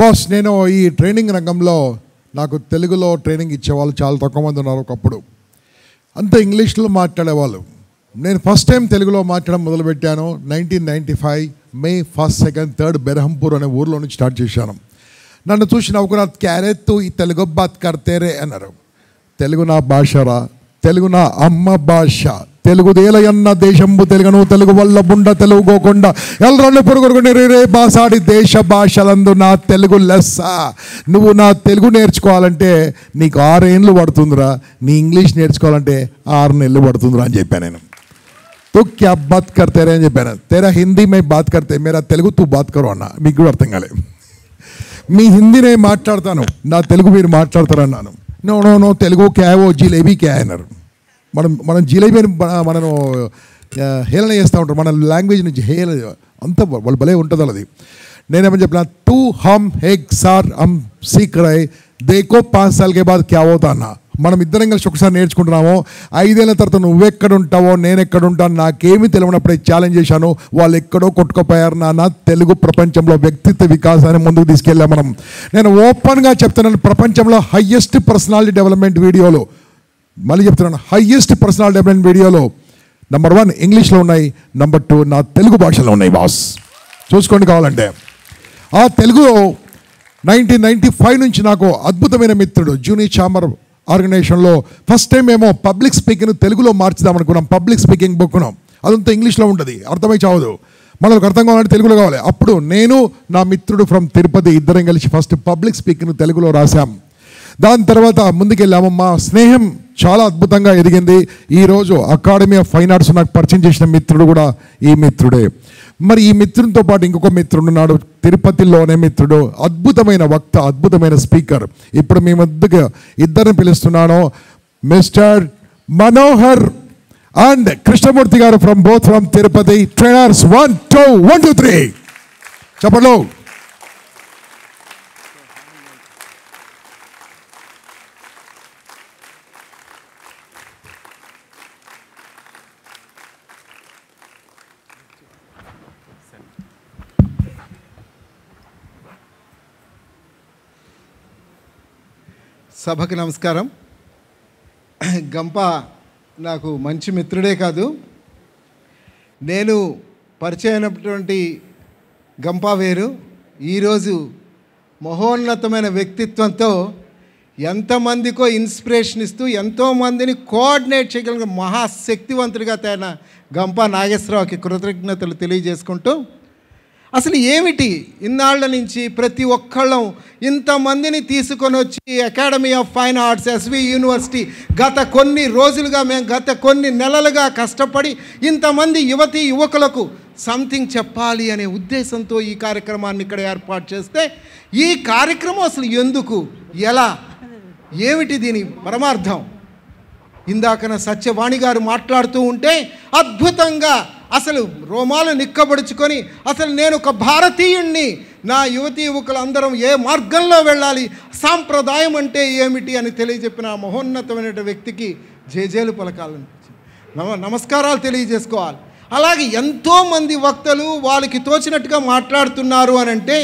Boss, నేను ఈ training రంగంలో నాకు తెలుగులో ట్రైనింగ్ ఇచ్చేవాళ్ళు చాలా తక్కువ మంది ఉన్నారు. ఒకప్పుడు అంతా ఇంగ్లీష్లో మాట్లాడేవాళ్ళు. నేను ఫస్ట్ టైం తెలుగులో మాట్లాడడం మొదలుపెట్టాను 1995 మే 1, 2, 3 బెరహంపూర్ అనే ఊర్లో నుంచి స్టార్ట్ చేశాను. నన్ను చూసి నవ్వుకున్నారు. క్యారెత్తు ఈ తెలుగు బాత్ కర్తేరే అన్నారు. తెలుగు నా భాషరా, తెలుగు నా అమ్మ భాష, తెలుగుదేలయన్న దేశంబు తెలుగును, తెలుగు వల్ల బుండ తెలుగుకోకుండా ఎల్లరన్ను పొరుగురుకుని రే బాసాడి దేశ భాషలందు నా తెలుగు లెస్స. నువ్వు నా తెలుగు నేర్చుకోవాలంటే నీకు 6 ఏళ్ళు పడుతుందిరా, నీ ఇంగ్లీష్ నేర్చుకోవాలంటే 6 నెలలు పడుతుందిరా అని చెప్పాను నేను. తు క్యా బాత్ కర్తేరే అని చెప్పాను. తెరా హిందీ మే బాత్ కర్తే, మేరా తెలుగు తూ బాత్ కరో అన్న. మీకు కూడా అర్థం కాలేదు. మీ హిందీ నేను మాట్లాడతాను, నా తెలుగు మీరు మాట్లాడతారు అన్నాను. నో నో నో తెలుగు క్యా ఓ జిలేబీ క్యా అన్నారు. మనం జిలేబీని మనం హేళన చేస్తూ ఉంటారు, మన లాంగ్వేజ్ నుంచి హేళన అంతా వాళ్ళు భలే ఉంటుంది వాళ్ళది. నేనేమని చెప్పిన తూ హమ్ హేక్ సార్ హమ్ సీక్ రహే దేకో 5 సాల్ కే బాద్ క్యా హోతా అన్న. మనం ఇద్దరం కలిసి ఒకసారి నేర్చుకుంటున్నాము. 5 ఏళ్ళ తర్వాత నువ్వెక్కడ ఉంటావో నేను ఎక్కడ ఉంటాను నాకేమీ తెలియనప్పుడే ఛాలెంజ్ చేశాను. వాళ్ళు ఎక్కడో కొట్టుకుపోయారు నాన్న. తెలుగు ప్రపంచంలో వ్యక్తిత్వ వికాసాన్ని ముందుకు తీసుకెళ్ళాం మనం. నేను ఓపెన్గా చెప్తున్నాను, ప్రపంచంలో హయ్యెస్ట్ పర్సనాలిటీ డెవలప్మెంట్ వీడియోలు, మళ్ళీ చెప్తున్నాను, హయ్యెస్ట్ పర్సనాలిటీ డెవలప్మెంట్ వీడియోలో నెంబర్ 1 ఇంగ్లీష్లో ఉన్నాయి, నెంబర్ 2 నా తెలుగు భాషలో ఉన్నాయి బాస్. చూసుకోండి కావాలంటే. ఆ తెలుగులో 1995 నుంచి నాకు అద్భుతమైన మిత్రుడు జూనీ చామర్ ఆర్గనైజేషన్లో ఫస్ట్ టైం మేము పబ్లిక్ స్పీకింగ్ తెలుగులో మార్చుదాం అనుకున్నాం. పబ్లిక్ స్పీకింగ్ బుక్ను అదంతా ఇంగ్లీష్లో ఉంటుంది, అర్థమై చావదు. మనకు అర్థం కావాలంటే తెలుగులో కావాలి. అప్పుడు నేను నా మిత్రుడు ఫ్రమ్ తిరుపతి ఇద్దరం కలిసి ఫస్ట్ పబ్లిక్ స్పీకింగ్ తెలుగులో రాశాం. దాని తర్వాత ముందుకెళ్ళాము. మా స్నేహం చాలా అద్భుతంగా ఎదిగింది. ఈరోజు అకాడమీ ఆఫ్ ఫైన్ ఆర్ట్స్ నాకు పరిచయం చేసిన మిత్రుడు కూడా ఈ మిత్రుడే. మరి ఈ మిత్రునితో పాటు ఇంకొక మిత్రుడు ఉన్నాడు, తిరుపతిలోనే మిత్రుడు, అద్భుతమైన వక్త, అద్భుతమైన స్పీకర్. ఇప్పుడు మీ మధ్యగా ఇద్దరిని పిలుస్తున్నాను, మిస్టర్ మనోహర్ అండ్ కృష్ణమూర్తి గారు ఫ్రమ్ తిరుపతి. ట్రైనర్స్ 1 2 3 చెప్పండి. సభకు నమస్కారం. గంప నాకు మంచి మిత్రుడే కాదు, నేను పరిచయం అయినటువంటి గంప వేరు. ఈరోజు మహోన్నతమైన వ్యక్తిత్వంతో ఎంతమందికో ఇన్స్పిరేషన్ ఇస్తూ ఎంతోమందిని కోఆర్డినేట్ చేయగలిగిన మహాశక్తివంతుడిగా తయారైన గంప నాగేశ్వరరావుకి కృతజ్ఞతలు తెలియజేసుకుంటూ, అసలు ఏమిటి ఇన్నాళ్ల నుంచి ప్రతి ఒక్కళ్ళం ఇంతమందిని తీసుకొని వచ్చి academy of fine arts SV university గత కొన్ని రోజులుగా మేము గత కొన్ని నెలలుగా కష్టపడి ఇంతమంది యువతీ యువకులకు సంథింగ్ చెప్పాలి అనే ఉద్దేశంతో ఈ కార్యక్రమాన్ని ఇక్కడ ఏర్పాటు చేస్తే, ఈ కార్యక్రమం అసలు ఎందుకు, ఎలా, ఏమిటి దీని పరమార్థం? ఇందాకన సత్యవాణి గారు మాట్లాడుతూ ఉంటే అద్భుతంగా అసలు రోమాలు నిక్కబడుచుకొని అసలు నేను ఒక భారతీయుణ్ణి, నా యువతీ యువకులందరం ఏ మార్గంలో వెళ్ళాలి, సాంప్రదాయం అంటే ఏమిటి అని తెలియజెప్పిన మహోన్నతమైన వ్యక్తికి జేజేలు పలకాలనిపించింది, నమస్కారాలు తెలియజేసుకోవాలి. అలాగే ఎంతోమంది వక్తలు వాళ్ళకి తోచినట్టుగా మాట్లాడుతున్నారు అని అంటే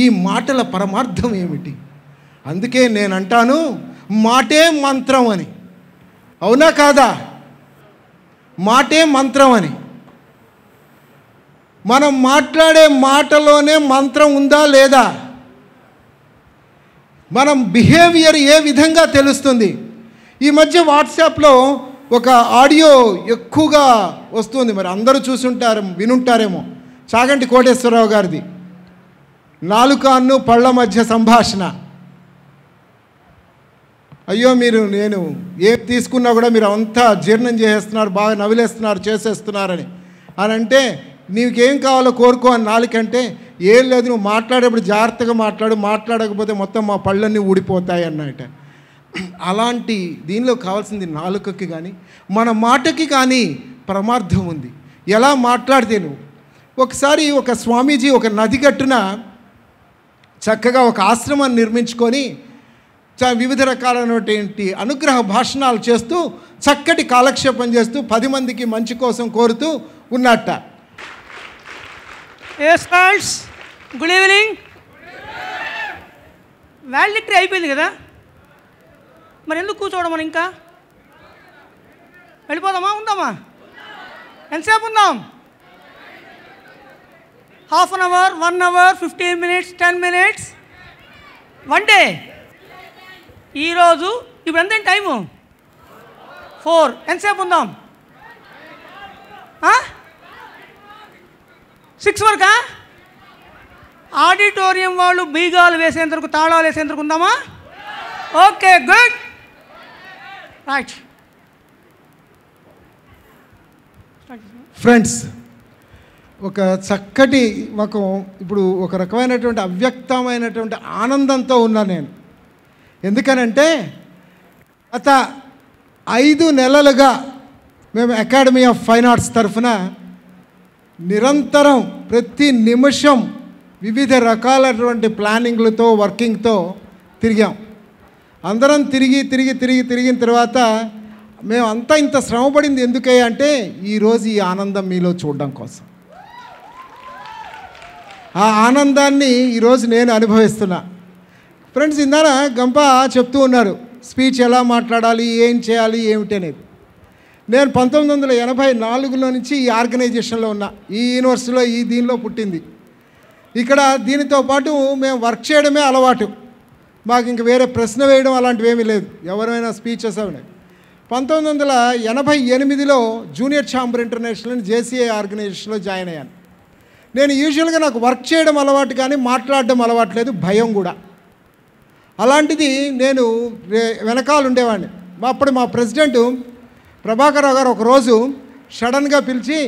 ఈ మాటల పరమార్థం ఏమిటి? అందుకే నేను అంటాను, మాటే మంత్రం అని. అవునా కాదా? మాటే మంత్రం అని. మనం మాట్లాడే మాటలోనే మంత్రం ఉందా లేదా? మనం బిహేవియర్ ఏ విధంగా తెలుస్తుంది? ఈ మధ్య వాట్సాప్లో ఒక ఆడియో ఎక్కువగా వస్తుంది, మరి అందరూ చూసుంటారు వినుంటారేమో. చాగంటి కోటేశ్వరరావు గారిది, నాలుకన్ను పళ్ళ మధ్య సంభాషణ. అయ్యో మీరు నేను ఏం తీసుకున్నా కూడా మీరు అంతా జీర్ణం చేసేస్తున్నారు, బాగా నవిలేస్తున్నారు, చేసేస్తున్నారని అని అంటే, నీకేం కావాలో కోరుకో అని నాలుకంటే, ఏం లేదు నువ్వు మాట్లాడేప్పుడు జాగ్రత్తగా మాట్లాడకపోతే మొత్తం మా పళ్ళన్నీ ఊడిపోతాయి అన్నట. అలాంటి దీనిలో కావాల్సింది నాలుకకి కానీ మన మాటకి కానీ పరమార్థం ఉంది. ఎలా మాట్లాడితే నువ్వు ఒకసారి ఒక స్వామీజీ ఒక నది గట్టున చక్కగా ఒక ఆశ్రమాన్ని నిర్మించుకొని వివిధ రకాలైనటువంటి అనుగ్రహ భాషణాలు చేస్తూ చక్కటి కాలక్షేపం చేస్తూ 10 మందికి మంచి కోసం కోరుతూ ఉన్నట్ట. Yes, friends. Good evening. Validity అయిపోయింది కదా, మరి ఎందుకు కూర్చోవడం మనం? ఇంకా వెళ్ళిపోదామా, ఉందామా? ఎంతసేపు ఉందాం? Half an hour, 1 hour, 15 minutes, 10 minutes, 1 day. ఈరోజు ఇప్పుడు ఎంత టైము? 4. ఎంతసేపు ఉందాం? 6 వరకా? ఆడిటోరియం వాళ్ళు బీగాలు వేసేంతవరకు, తాళాలు వేసేంతవరకు ఉందామా? Okay, good, right. ఫ్రెండ్స్, ఒక చక్కటి మాకు ఇప్పుడు ఒక రకమైనటువంటి అవ్యక్తమైనటువంటి ఆనందంతో ఉన్నా నేను. ఎందుకనంటే గత 5 నెలలుగా మేము అకాడమీ ఆఫ్ ఫైన్ ఆర్ట్స్ తరఫున నిరంతరం ప్రతి నిమిషం వివిధ రకాలైనటువంటి ప్లానింగ్లతో, వర్కింగ్తో తిరిగాం. అందరం తిరిగిన తర్వాత మేము అంతా ఇంత శ్రమపడింది ఎందుకే అంటే ఈరోజు ఈ ఆనందం మీలో చూడడం కోసం. ఆ ఆనందాన్ని ఈరోజు నేను అనుభవిస్తున్నా. ఫ్రెండ్స్, ఇందాక గంప చెప్తూ ఉన్నారు స్పీచ్ ఎలా మాట్లాడాలి, ఏం చేయాలి, ఏమిటి అనేది. నేను 1984లో నుంచి ఈ ఆర్గనైజేషన్లో ఉన్నా. ఈ యూనివర్సిటీలో దీనిలో పుట్టింది. ఇక్కడ దీనితో పాటు మేము వర్క్ చేయడమే అలవాటు. మాకు ఇంక వేరే ప్రశ్న వేయడం అలాంటివి ఏమీ లేదు. ఎవరైనా స్పీచెస్ అవి. 1988లో జూనియర్ ఛాంబర్ ఇంటర్నేషనల్ జేసీఐ ఆర్గనైజేషన్లో జాయిన్ అయ్యాను. నేను యూజువల్గా నాకు వర్క్ చేయడం అలవాటు కానీ మాట్లాడడం అలవాటు లేదు, భయం కూడా. అలాంటిది నేను వెనకాల ఉండేవాడిని. అప్పుడు మా ప్రెసిడెంట్ ప్రభాకర్ రావు గారు ఒకరోజు సడన్గా పిలిచి,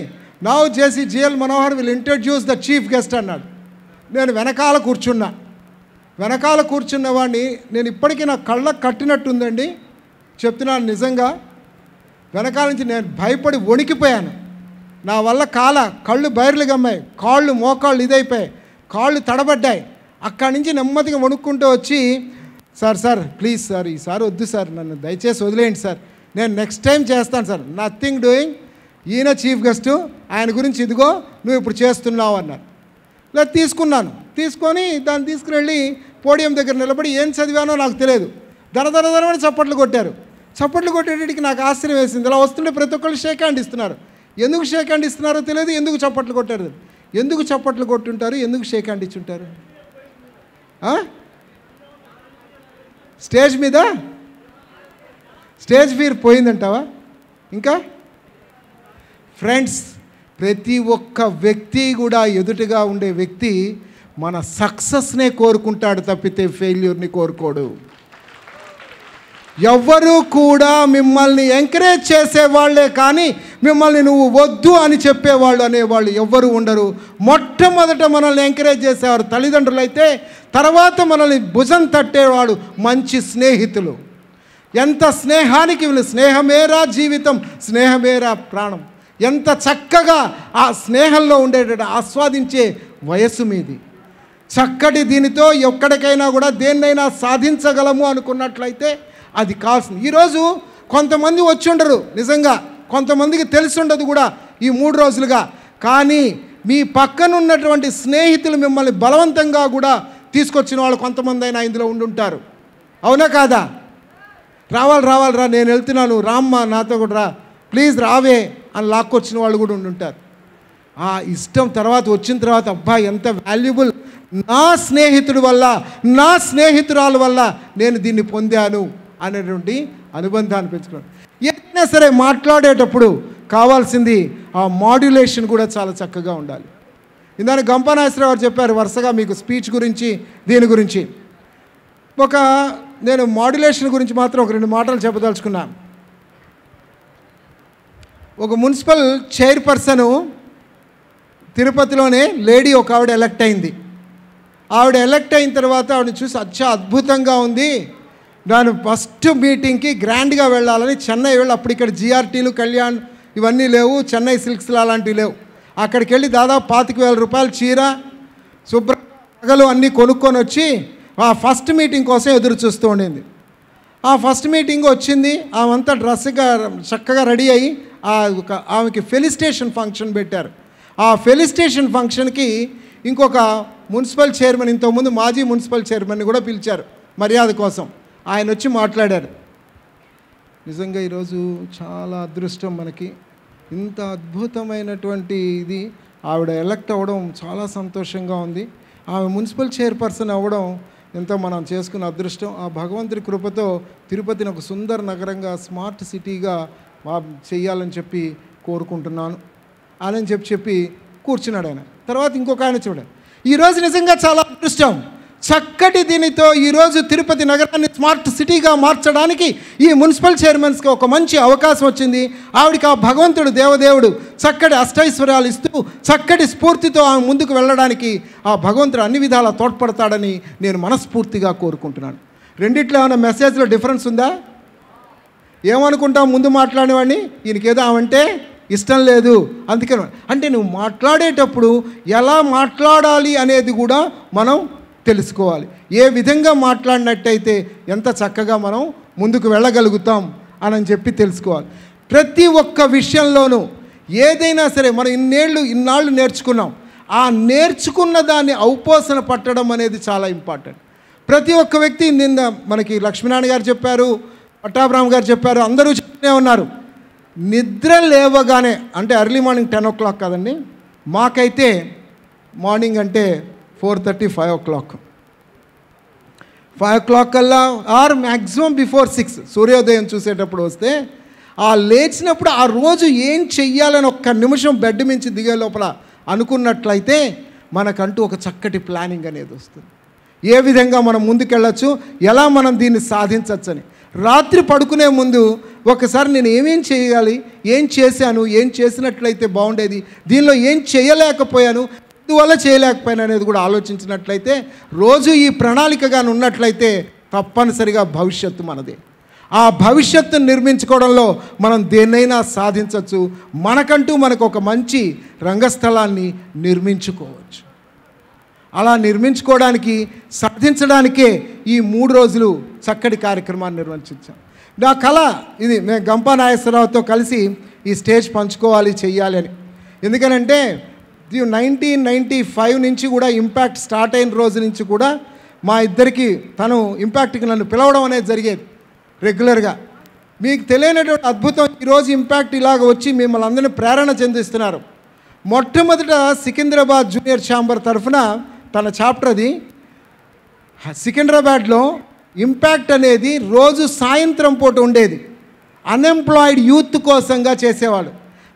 now JC GL Manohar will introduce the chief guest అన్నాడు. నేను వెనకాల కూర్చున్నవాడిని నేను ఇప్పటికీ నా కళ్ళకు కట్టినట్టుందండి, చెప్తున్నాను నిజంగా. వెనకాల నుంచి నేను భయపడి వణికిపోయాను. నా వల్ల కళ్ళు బైర్లు గమ్మాయి, కాళ్ళు మోకాళ్ళు ఇదైపోయాయి, కాళ్ళు తడబడ్డాయి. అక్కడి నుంచి నెమ్మదిగా వణుక్కుంటూ వచ్చి, సార్ ప్లీజ్ సార్, ఈసారి వద్దు సార్, నన్ను దయచేసి వదిలేయండి సార్, నేను నెక్స్ట్ టైం చేస్తాను సార్, నథింగ్ డూయింగ్, ఈయన చీఫ్ గెస్ట్, ఆయన గురించి ఇదిగో నువ్వు ఇప్పుడు చేస్తున్నావు అన్నారు. లేదా తీసుకొని దాన్ని తీసుకువెళ్ళి పోడియం దగ్గర నిలబడి ఏం చదివానో నాకు తెలియదు, ధనధనధనమని చప్పట్లు కొట్టారు. చప్పట్లు కొట్టేటికి నాకు ఆశ్చర్యం వేసింది. ఇలా వస్తుంటే ప్రతి ఒక్కళ్ళు షేక్ హ్యాండ్ ఇస్తున్నారు. ఎందుకు షేక్ హ్యాండ్ ఇస్తున్నారో తెలియదు, ఎందుకు చప్పట్లు కొట్టారు, ఎందుకు చప్పట్లు కొట్టుంటారు, ఎందుకు షేక్ హ్యాండ్ ఇచ్చుంటారు? స్టేజ్ మీద స్టేజ్ ఫీర్ పోయిందంటావా? ఇంకా ఫ్రెండ్స్, ప్రతి ఒక్క వ్యక్తి కూడా ఎదుటిగా ఉండే వ్యక్తి మన సక్సెస్నే కోరుకుంటాడు తప్పితే ఫెయిల్యూర్ని కోరుకోడు. ఎవ్వరూ కూడా మిమ్మల్ని ఎంకరేజ్ చేసేవాళ్లే కానీ మిమ్మల్ని నువ్వు వద్దు అని చెప్పేవాళ్ళు అనేవాళ్ళు ఎవ్వరూ ఉండరు. మొట్టమొదట మనల్ని ఎంకరేజ్ చేసేవారు తల్లిదండ్రులు అయితే, తర్వాత మనల్ని భుజం తట్టేవాడు మంచి స్నేహితులు. ఎంత స్నేహానికి స్నేహమేరా జీవితం, స్నేహమేరా ప్రాణం. ఎంత చక్కగా ఆ స్నేహంలో ఉండేటట్టు ఆస్వాదించే వయస్సు మీది. చక్కటి దీనితో ఎక్కడికైనా కూడా దేన్నైనా సాధించగలము అనుకున్నట్లయితే అది కావాల్సింది. ఈరోజు కొంతమంది వచ్చి ఉండరు, నిజంగా కొంతమందికి తెలిసి ఉండదు కూడా ఈ 3 రోజులుగా. కానీ మీ పక్కన ఉన్నటువంటి స్నేహితులు మిమ్మల్ని బలవంతంగా కూడా తీసుకొచ్చిన వాళ్ళు కొంతమంది అయినా ఇందులో ఉండుంటారు. అవునా కాదా? రావాలిరా, నేను వెళ్తున్నాను, రామ్మా నాతో కూడా రా, ప్లీజ్ రావే అని లాక్కొచ్చిన వాళ్ళు కూడా ఉండుంటారు. ఆ ఇష్టం తర్వాత వచ్చిన తర్వాత, అబ్బా ఎంత వాల్యుబుల్, నా స్నేహితుడి వల్ల, నా స్నేహితురాల వల్ల నేను దీన్ని పొందాను అనేటువంటి అనుబంధాన్ని పెంచుకున్నాను. ఏదైనా సరే మాట్లాడేటప్పుడు కావాల్సింది ఆ మాడ్యులేషన్ కూడా చాలా చక్కగా ఉండాలి. ఇందాక గంపనాశ్వరరావు గారు చెప్పారు వరుసగా మీకు స్పీచ్ గురించి, దీని గురించి. నేను మాడ్యులేషన్ గురించి మాత్రం ఒక 2 మాటలు చెప్పదలుచుకున్నా. ఒక మున్సిపల్ చైర్పర్సను తిరుపతిలోనే లేడీ ఒక ఆవిడ ఎలక్ట్ అయింది. ఆవిడ ఎలక్ట్ అయిన తర్వాత ఆవిడని చూసి అచ్చా అద్భుతంగా ఉంది, నేను ఫస్ట్ మీటింగ్కి గ్రాండ్గా వెళ్ళాలని చెన్నై వెళ్ళి, అప్పుడు ఇక్కడ జిఆర్టీలు, కళ్యాణ్ ఇవన్నీ లేవు, చెన్నై సిల్క్స్లు అలాంటివి లేవు. అక్కడికి వెళ్ళి దాదాపు 25,000 రూపాయల చీర, శుభ్ర నగలు అన్నీ కొనుక్కొని వచ్చి ఆ ఫస్ట్ మీటింగ్ కోసం ఎదురు చూస్తూ ఉండింది. ఆ ఫస్ట్ మీటింగ్ వచ్చింది, ఆమెంతా డ్రెస్గా చక్కగా రెడీ అయ్యి ఆమెకి ఫెలిసిటేషన్ ఫంక్షన్ పెట్టారు. ఆ ఫెలిసిటేషన్ ఫంక్షన్కి ఇంకొక మున్సిపల్ చైర్మన్, ఇంతకుముందు మాజీ మున్సిపల్ చైర్మన్ని కూడా పిలిచారు మర్యాద కోసం ఆయన వచ్చి మాట్లాడారు. నిజంగా ఈరోజు చాలా అదృష్టం మనకి, ఇంత అద్భుతమైనటువంటి ఇది ఆవిడ ఎలక్ట్ అవ్వడం చాలా సంతోషంగా ఉంది. ఆమె మున్సిపల్ చైర్పర్సన్ అవ్వడం ఎంతో మనం చేసుకున్న అదృష్టం. ఆ భగవంతుడి కృపతో తిరుపతిని ఒక సుందర నగరంగా, స్మార్ట్ సిటీగా చెయ్యాలని చెప్పి కోరుకుంటున్నాను అని చెప్పి కూర్చున్నాడు ఆయన. తర్వాత ఇంకొక ఆయన చూడండి, ఈరోజు నిజంగా చాలా అదృష్టం. చక్కటి దీనితో ఈరోజు తిరుపతి నగరాన్ని స్మార్ట్ సిటీగా మార్చడానికి ఈ మున్సిపల్ చైర్మన్స్కి ఒక మంచి అవకాశం వచ్చింది. ఆవిడికి ఆ భగవంతుడు దేవదేవుడు చక్కటి అష్టైశ్వర్యాలు ఇస్తూ చక్కటి స్ఫూర్తితో ఆమె ముందుకు వెళ్ళడానికి ఆ భగవంతుడు అన్ని విధాలా తోడ్పడతాడని నేను మనస్ఫూర్తిగా కోరుకుంటున్నాను. రెండిట్లో ఏమైనా మెసేజ్లో డిఫరెన్స్ ఉందా? ఏమనుకుంటావు ముందు మాట్లాడేవాడిని, ఈయనకేదో ఆమంటే ఇష్టం లేదు అందుకని. అంటే నువ్వు మాట్లాడేటప్పుడు ఎలా మాట్లాడాలి అనేది కూడా మనం తెలుసుకోవాలి. ఏ విధంగా మాట్లాడినట్టయితే ఎంత చక్కగా మనం ముందుకు వెళ్ళగలుగుతాం అని చెప్పి తెలుసుకోవాలి. ప్రతి ఒక్క విషయంలోనూ ఏదైనా సరే మనం ఇన్నాళ్ళు నేర్చుకున్నాం, ఆ నేర్చుకున్న దాన్ని ఔపోసన పట్టడం అనేది చాలా ఇంపార్టెంట్. ప్రతి ఒక్క వ్యక్తి నిన్న మనకి లక్ష్మీనారాయణ గారు చెప్పారు, పట్టాభిరామ్ గారు చెప్పారు, అందరూ చెప్తూనే ఉన్నారు. నిద్ర లేవగానే అంటే ఎర్లీ మార్నింగ్ 10 o'clock కదండి, మాకైతే మార్నింగ్ అంటే 4:30, 5 o'clock, 5 o'clock కల్లా ఆర్ మ్యాక్సిమం బిఫోర్ 6 సూర్యోదయం చూసేటప్పుడు వస్తే ఆ లేచినప్పుడు ఆ రోజు ఏం చెయ్యాలని ఒక్క నిమిషం బెడ్ మించి దిగే లోపల అనుకున్నట్లయితే మనకంటూ ఒక చక్కటి ప్లానింగ్ అనేది వస్తుంది. ఏ విధంగా మనం ముందుకెళ్ళచ్చు, ఎలా మనం దీన్ని సాధించవచ్చు అని. రాత్రి పడుకునే ముందు ఒకసారి నేను ఏమేం చేయాలి, ఏం చేశాను, ఏం చేసినట్లయితే బాగుండేది, దీనిలో ఏం చేయలేకపోయాను, ఇందువల్ల చేయలేకపోయాను అనేది కూడా ఆలోచించినట్లయితే, రోజు ఈ ప్రణాళికగానే ఉన్నట్లయితే తప్పనిసరిగా భవిష్యత్తు మనదే. ఆ భవిష్యత్తును నిర్మించుకోవడంలో మనం దేన్నైనా సాధించవచ్చు. మనకు ఒక మంచి రంగస్థలాన్ని నిర్మించుకోవచ్చు. అలా నిర్మించుకోవడానికి, సాధించడానికే ఈ 3 రోజులు చక్కటి కార్యక్రమాన్ని నిర్వహించాం. నా కళ ఇది, మేము గంపా నాగేశ్వరరావుతో కలిసి ఈ స్టేజ్ పంచుకోవాలి, చెయ్యాలి అని. ఎందుకనంటే 1995 నుంచి కూడా ఇంపాక్ట్ స్టార్ట్ అయిన రోజు నుంచి కూడా మా ఇద్దరికి తను ఇంపాక్ట్కి నన్ను పిలవడం అనేది జరిగేది రెగ్యులర్గా. మీకు తెలియనటువంటి అద్భుతం, ఈరోజు ఇంపాక్ట్ ఇలాగ వచ్చి మిమ్మల్ని అందరినీ ప్రేరణ చెందిస్తున్నారు. మొట్టమొదట సికింద్రాబాద్ జూనియర్ ఛాంబర్ తరఫున తన చాప్టర్ అది సికింద్రాబాద్లో ఇంపాక్ట్ అనేది రోజు సాయంత్రం పూట ఉండేది. అన్ఎంప్లాయిడ్ యూత్ కోసంగా చేసేవాడు.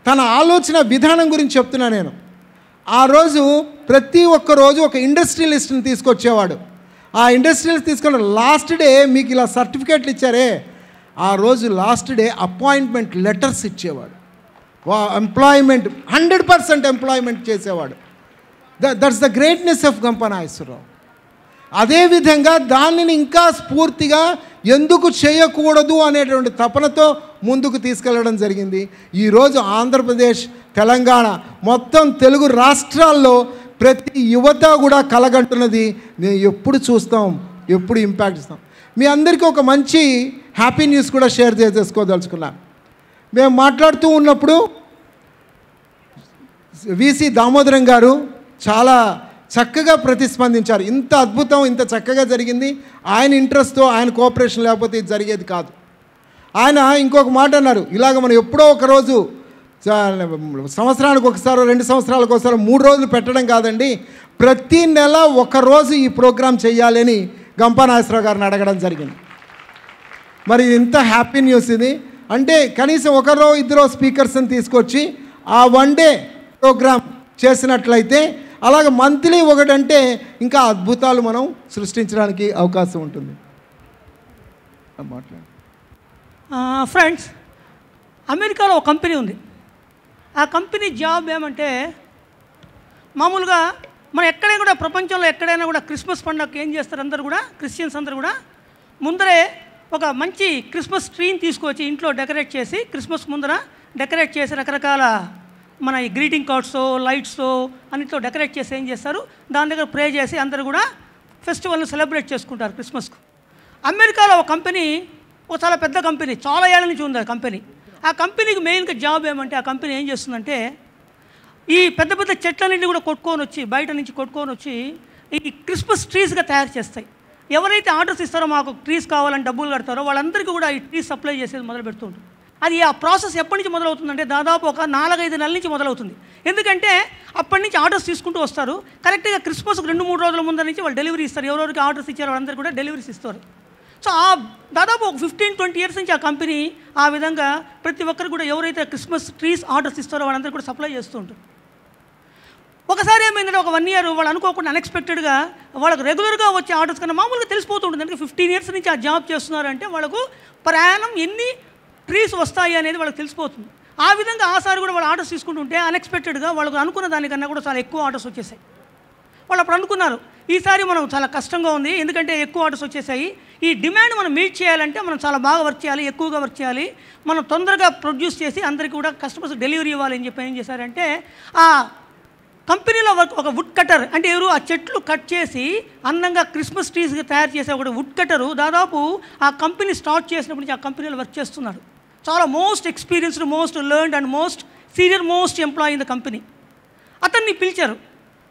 తన ఆలోచన విధానం గురించి చెప్తున్నా నేను. ఆ రోజు ప్రతి ఒక్క రోజు ఒక ఇండస్ట్రియలిస్ట్ని తీసుకొచ్చేవాడు. ఆ ఇండస్ట్రియలిస్ట్ తీసుకొని లాస్ట్ డే మీకు ఇలా సర్టిఫికేట్లు ఇచ్చారే, ఆ రోజు లాస్ట్ డే అపాయింట్మెంట్ లెటర్స్ ఇచ్చేవాడు. ఎంప్లాయ్మెంట్ 100% ఎంప్లాయ్మెంట్ చేసేవాడు. That's the greatness of Gampa Nageswara Rao. అదేవిధంగా దానిని ఇంకా స్ఫూర్తిగా ఎందుకు చేయకూడదు అనేటువంటి తపనతో ముందుకు తీసుకెళ్ళడం జరిగింది. ఈరోజు ఆంధ్రప్రదేశ్, తెలంగాణ మొత్తం తెలుగు రాష్ట్రాల్లో ప్రతి యువత కూడా కలగంటున్నది నేను ఎప్పుడు చూస్తాం, ఎప్పుడు ఇంపాక్ట్ ఇస్తాం. మీ అందరికీ ఒక మంచి హ్యాపీ న్యూస్ కూడా షేర్ చేసుకోదలుచుకున్నాను. మేము మాట్లాడుతూ ఉన్నప్పుడు విసి దామోదరం గారు చాలా చక్కగా ప్రతిస్పందించారు. ఇంత అద్భుతం, ఇంత చక్కగా జరిగింది, ఆయన ఇంట్రెస్ట్తో, ఆయన కోఆపరేషన్ లేకపోతే ఇది జరిగేది కాదు. ఆయన ఇంకొక మాట అన్నారు, ఇలాగ మనం ఎప్పుడో ఒకరోజు సంవత్సరానికి ఒకసారి, 2 సంవత్సరాలకు ఒకసారి, 3 రోజులు పెట్టడం కాదండి, ప్రతి నెల ఒకరోజు ఈ ప్రోగ్రాం చేయాలని గంపా నాగేశ్వరరావు గారిని అడగడం జరిగింది. మరి ఇంత హ్యాపీ న్యూస్ ఇది. అంటే కనీసం 1-2 స్పీకర్స్ని తీసుకొచ్చి ఆ 1 డే ప్రోగ్రాం చేసినట్లయితే, అలాగే మంత్లీ ఒకటంటే ఇంకా అద్భుతాలు మనం సృష్టించడానికి అవకాశం ఉంటుంది. ఫ్రెండ్స్, అమెరికాలో ఒక కంపెనీ ఉంది. ఆ కంపెనీ జాబ్ ఏమంటే, మామూలుగా మనం ఎక్కడైనా కూడా, ప్రపంచంలో ఎక్కడైనా కూడా క్రిస్మస్ పండుగకి ఏం చేస్తారు, అందరూ కూడా క్రిస్టియన్స్ అందరూ కూడా ముందరే ఒక మంచి క్రిస్మస్ ట్రీని తీసుకొచ్చి ఇంట్లో డెకరేట్ చేసి, క్రిస్మస్ ముందర డెకరేట్ చేసి రకరకాల మన ఈ గ్రీటింగ్ కార్డ్స్, లైట్స్ అన్నిట్లో డెకరేట్ చేసి ఏం చేస్తారు, దాని దగ్గర ప్రే చేసి అందరూ కూడా ఫెస్టివల్ని సెలబ్రేట్ చేసుకుంటారు క్రిస్మస్కు. అమెరికాలో ఒక కంపెనీ, ఒక చాలా పెద్ద కంపెనీ, చాలా ఏళ్ళ నుంచి ఉంది ఆ కంపెనీ. ఆ కంపెనీకి మెయిన్గా జాబ్ ఏమంటే, ఆ కంపెనీ ఏం చేస్తుందంటే, ఈ పెద్ద పెద్ద చెట్లన్నింటినీ కూడా కొట్టుకొని వచ్చి, బయట నుంచి కొట్టుకొని వచ్చి ఈ క్రిస్మస్ ట్రీస్గా తయారు చేస్తాయి. ఎవరైతే ఆర్డర్స్ ఇస్తారో మాకు ట్రీస్ కావాలని డబ్బులు కడతారో వాళ్ళందరికీ కూడా ఈ ట్రీస్ సప్లై చేసేది మొదలు పెడుతుంటారు. అది ఆ ప్రాసెస్ ఎప్పటి నుంచి మొదలవుతుందంటే దాదాపు ఒక 4-5 నెలల నుంచి మొదలవుతుంది. ఎందుకంటే అప్పటి నుంచి ఆర్డర్స్ తీసుకుంటూ వస్తారు. కరెక్ట్గా క్రిస్మస్కి 2-3 రోజుల ముందు నుంచి వాళ్ళు డెలివరీ ఇస్తారు. ఎవరెవరికి ఆర్డర్స్ ఇచ్చారో వాళ్ళందరూ కూడా డెలివరీస్ ఇస్తారు. సో ఆ దాదాపు ఒక 15-20 ఇయర్స్ నుంచి ఆ కంపెనీ ఆ విధంగా ప్రతి ఒక్కరు కూడా ఎవరైతే క్రిస్మస్ ట్రీస్ ఆర్డర్స్ ఇస్తారో వాళ్ళందరూ కూడా సప్లై చేస్తూ ఉంటారు. ఒకసారి ఏమైందంటే ఒక 1 ఇయర్ వాళ్ళు అనుకోకుండా అన్ఎక్స్పెక్టెడ్గా వాళ్ళకు రెగ్యులర్గా వచ్చే ఆర్డర్స్ కన్నా మామూలుగా తెలిసిపోతుంటుంది. ఎందుకంటే 15 ఇయర్స్ నుంచి ఆ జాబ్ చేస్తున్నారంటే వాళ్ళకు ప్రయాణం ఎన్ని ట్రీస్ వస్తాయి అనేది వాళ్ళకి తెలిసిపోతుంది. ఆ విధంగా ఆసారి కూడా వాళ్ళు ఆర్డర్స్ తీసుకుంటుంటే అన్ఎక్స్పెక్టెడ్గా వాళ్ళకు అనుకున్న దానికన్నా కూడా చాలా ఎక్కువ ఆర్డర్స్ వచ్చేసాయి. వాళ్ళు అప్పుడు అనుకున్నారు ఈసారి మనం చాలా కష్టంగా ఉంది, ఎందుకంటే ఎక్కువ ఆర్డర్స్ వచ్చేసాయి. ఈ డిమాండ్ మనం మీట్ చేయాలంటే మనం చాలా బాగా వర్క్ చేయాలి, ఎక్కువగా వర్క్ చేయాలి, మనం తొందరగా ప్రొడ్యూస్ చేసి అందరికీ కూడా కస్టమర్స్ డెలివరీ ఇవ్వాలి అని చెప్పి ఏం చేశారంటే ఆ కంపెనీలో ఒక వుడ్ కటర్ అంటే ఎవరు ఆ చెట్లు కట్ చేసి అందంగా క్రిస్మస్ ట్రీస్గా తయారు చేసే ఒక వుడ్ కటరు దాదాపు ఆ కంపెనీ స్టార్ట్ చేసినప్పటి నుంచి ఆ కంపెనీలో వర్క్ చేస్తున్నాడు. చాలా most experienced, most learned and most senior most employee in the company. అతన్ని పిలిచారు.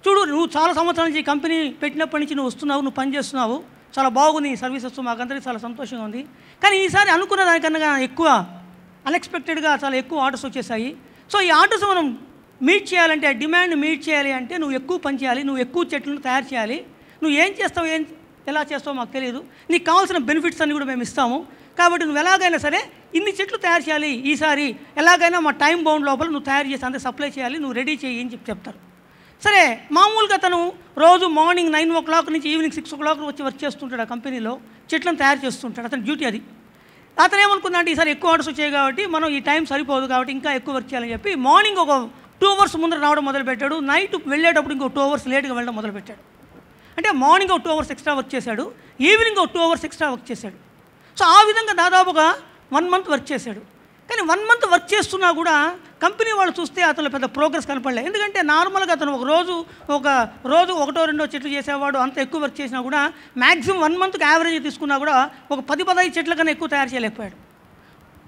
చూడు, నువ్వు చాలా సంవత్సరాల నుంచి ఈ కంపెనీ పెట్టినప్పటి నుంచి నువ్వు వస్తున్నావు, నువ్వు పని చేస్తున్నావు, చాలా బాగుంది సర్వీసెస్, మాకందరికీ చాలా సంతోషంగా ఉంది. కానీ ఈసారి అనుకున్న దానికన్నా ఎక్కువ అన్ఎక్స్పెక్టెడ్గా చాలా ఎక్కువ ఆర్డర్స్ వచ్చేసాయి. సో ఈ ఆర్డర్స్ మనం మీట్ చేయాలంటే, డిమాండ్ మీట్ చేయాలి అంటే నువ్వు ఎక్కువ పని చేయాలి, నువ్వు ఎక్కువ చెట్లను తయారు చేయాలి. నువ్వు ఏం చేస్తావు, ఎలా చేస్తావో మాకు తెలియదు, నీకు కావాల్సిన బెనిఫిట్స్ అన్నీ కూడా మేము ఇస్తాము. కాబట్టి నువ్వు ఎలాగైనా సరే ఇన్ని చెట్లు తయారు చేయాలి, ఈసారి ఎలాగైనా మా టైం బౌండ్ లోపల నువ్వు తయారు చేసి అంతే సప్లై చేయాలి, నువ్వు రెడీ చేయి అని చెప్తారు. సరే, మామూలుగా తను రోజు మార్నింగ్ 9 o'clock నుంచి ఈవినింగ్ 6 o'clock వచ్చి వర్క్ చేస్తుంటాడు ఆ కంపెనీలో, చెట్లను తయారు చేస్తుంటాడు. అతని డ్యూటీ అది. అతను ఏమనుకున్నా అంటే ఈసారి ఎక్కువ ఆర్డర్స్ వచ్చాయి కాబట్టి మనం ఈ టైం సరిపోదు కాబట్టి ఇంకా ఎక్కువ వర్క్ చేయాలని చెప్పి మార్నింగ్ ఒక 2 hours ముందర రావడం మొదలుపెట్టాడు. నైట్ వెళ్ళేటప్పుడు ఇంకో 2 hours లేట్గా వెళ్ళడం మొదలుపెట్టాడు. అంటే మార్నింగ్ ఒక 2 hours ఎక్స్ట్రా వర్క్ చేశాడు, ఈవినింగ్ ఒక 2 hours ఎక్స్ట్రా వర్క్ చేశాడు. సో ఆ విధంగా దాదాపుగా 1 month వర్క్ చేశాడు. కానీ 1 month వర్క్ చేస్తున్నా కూడా కంపెనీ వాళ్ళు చూస్తే అతను పెద్ద ప్రోగ్రెస్ కనపడలేదు. ఎందుకంటే నార్మల్గా అతను ఒక రోజు 1-2 చెట్లు చేసేవాడు. అంత ఎక్కువ వర్క్ చేసినా కూడా మ్యాక్సిమం 1 monthకి యావరేజ్ తీసుకున్నా కూడా ఒక 10-15 చెట్ల కన్నా ఎక్కువ తయారు చేయలేకపోయాడు.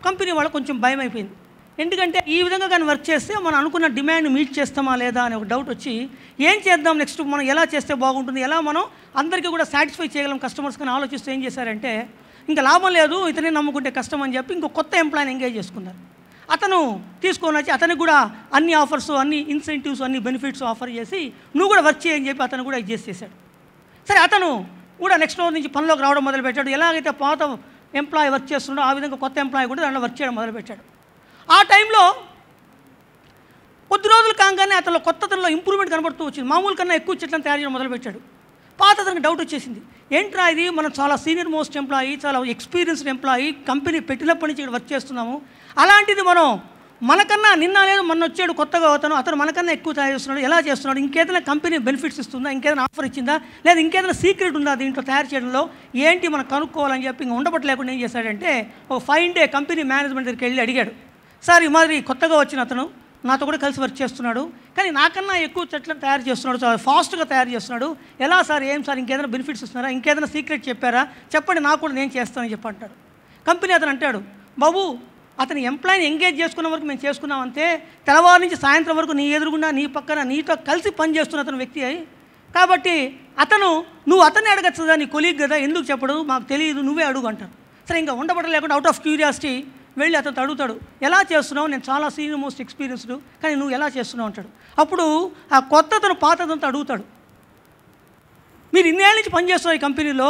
కంపెనీ వాళ్ళకు కొంచెం భయం అయిపోయింది. ఎందుకంటే ఈ విధంగా కానీ వర్క్ చేస్తే మనం అనుకున్న డిమాండ్ మీట్ చేస్తామా లేదా అని ఒక డౌట్ వచ్చి ఏం చేద్దాం నెక్స్ట్, మనం ఎలా చేస్తే బాగుంటుంది, ఎలా మనం అందరికీ కూడా సాటిస్ఫై చేయగలం కస్టమర్స్ కానీ ఆలోచిస్తూ ఏం చేశారంటే ఇంకా లాభం లేదు, ఇతనే నమ్ముకుంటే కష్టం అని చెప్పి ఇంకో కొత్త ఎంప్లాయీని ఎంగేజ్ చేసుకున్నారు. అతను తీసుకొని వచ్చి అతనికి కూడా అన్ని ఆఫర్స్, అన్ని ఇన్సెంటివ్స్, అన్ని బెనిఫిట్స్ ఆఫర్ చేసి నువ్వు కూడా వర్క్ చేయని చెప్పి అతను కూడా అడ్జస్ట్ చేశాడు. సరే, అతను కూడా నెక్స్ట్ రోజు నుంచి పనిలోకి రావడం మొదలుపెట్టాడు. ఎలాగైతే పాత ఎంప్లాయీ వర్క్ చేస్తున్నాడో ఆ విధంగా కొత్త ఎంప్లాయీ కూడా దాంట్లో వర్క్ చేయడం మొదలుపెట్టాడు. ఆ టైంలో కొద్ది రోజులు కాగానే అతనిలో కొత్తతనంలో ఇంప్రూవ్మెంట్ కనబడుతూ వచ్చింది. మామూలు కన్నా ఎక్కువ చెట్లను తయారు చేయడం మొదలుపెట్టాడు. పాత అతనికి డౌట్ వచ్చేసింది, ఏంట్రా ఇది, మనం చాలా సీనియర్ మోస్ట్ ఎంప్లాయీ, చాలా ఎక్స్పీరియన్స్డ్ ఎంప్లాయీ, కంపెనీ పెట్టినప్పటి నుంచి ఇక్కడ వర్క్ చేస్తున్నాము, అలాంటిది మనకన్నా నిన్న లేదు మొన్న వచ్చాడు కొత్తగా అతను మనకన్నా ఎక్కువ తయారు చేస్తున్నాడు, ఎలా చేస్తున్నాడు, ఇంకేదైనా కంపెనీ బెనిఫిట్స్ ఇస్తుందా, ఇంకేదైనా ఆఫర్ ఇచ్చిందా, లేదా ఇంకేదైనా సీక్రెట్ ఉందా దీంట్లో తయారు చేయడంలో, ఏంటి మనం కనుక్కోవాలని చెప్పి ఇంకా ఉండబట్టలేకుండా ఏం చేశాడంటే ఒక 5 day కంపెనీ మేనేజ్మెంట్ దగ్గరికి వెళ్ళి అడిగాడు, సార్ ఈ మాదిరి కొత్తగా వచ్చిన అతను నాతో కూడా కలిసి వర్క్ చేస్తున్నాడు, కానీ నాకన్నా ఎక్కువ చెట్లను తయారు చేస్తున్నాడు, చాలా ఫాస్ట్గా తయారు చేస్తున్నాడు, ఎలా సార్, ఏం సార్, ఇంకేదైనా బెనిఫిట్స్ ఇస్తున్నారా, ఇంకేదైనా సీక్రెట్ చెప్పారా, చెప్పండి నాకు కూడా నేను చేస్తానని చెప్పి అంటాడు. కంపెనీ అతను అంటాడు, బాబు అతని ఎంప్లాయీని ఎంగేజ్ చేసుకున్న వరకు మేము చేసుకున్నామంటే తెల్లవారు నుంచి సాయంత్రం వరకు నీ ఎదురుగుండా నీ పక్కన నీతో కలిసి పని చేస్తున్న అతను వ్యక్తి అయి, కాబట్టి నువ్వు అతన్ని అడగచ్చు కదా, నీ కొలీగ్ కదా, ఎందుకు చెప్పడు, మాకు తెలియదు, నువ్వే అడుగు అంటారు. సరే, ఇంకా ఉండబడలేకుండా అవుట్ ఆఫ్ క్యూరియాసిటీ వెళ్ళి అతను అడుగుతాడు, ఎలా చేస్తున్నావు, నేను చాలా సీనియర్ మోస్ట్ ఎక్స్పీరియన్స్డ్, కానీ నువ్వు ఎలా చేస్తున్నావు అంటాడు. అప్పుడు ఆ కొత్త అతను పాత అతనితో అడుగుతాడు, మీరు ఇన్నేళ్ళ నుంచి పనిచేస్తున్నారు ఈ కంపెనీలో,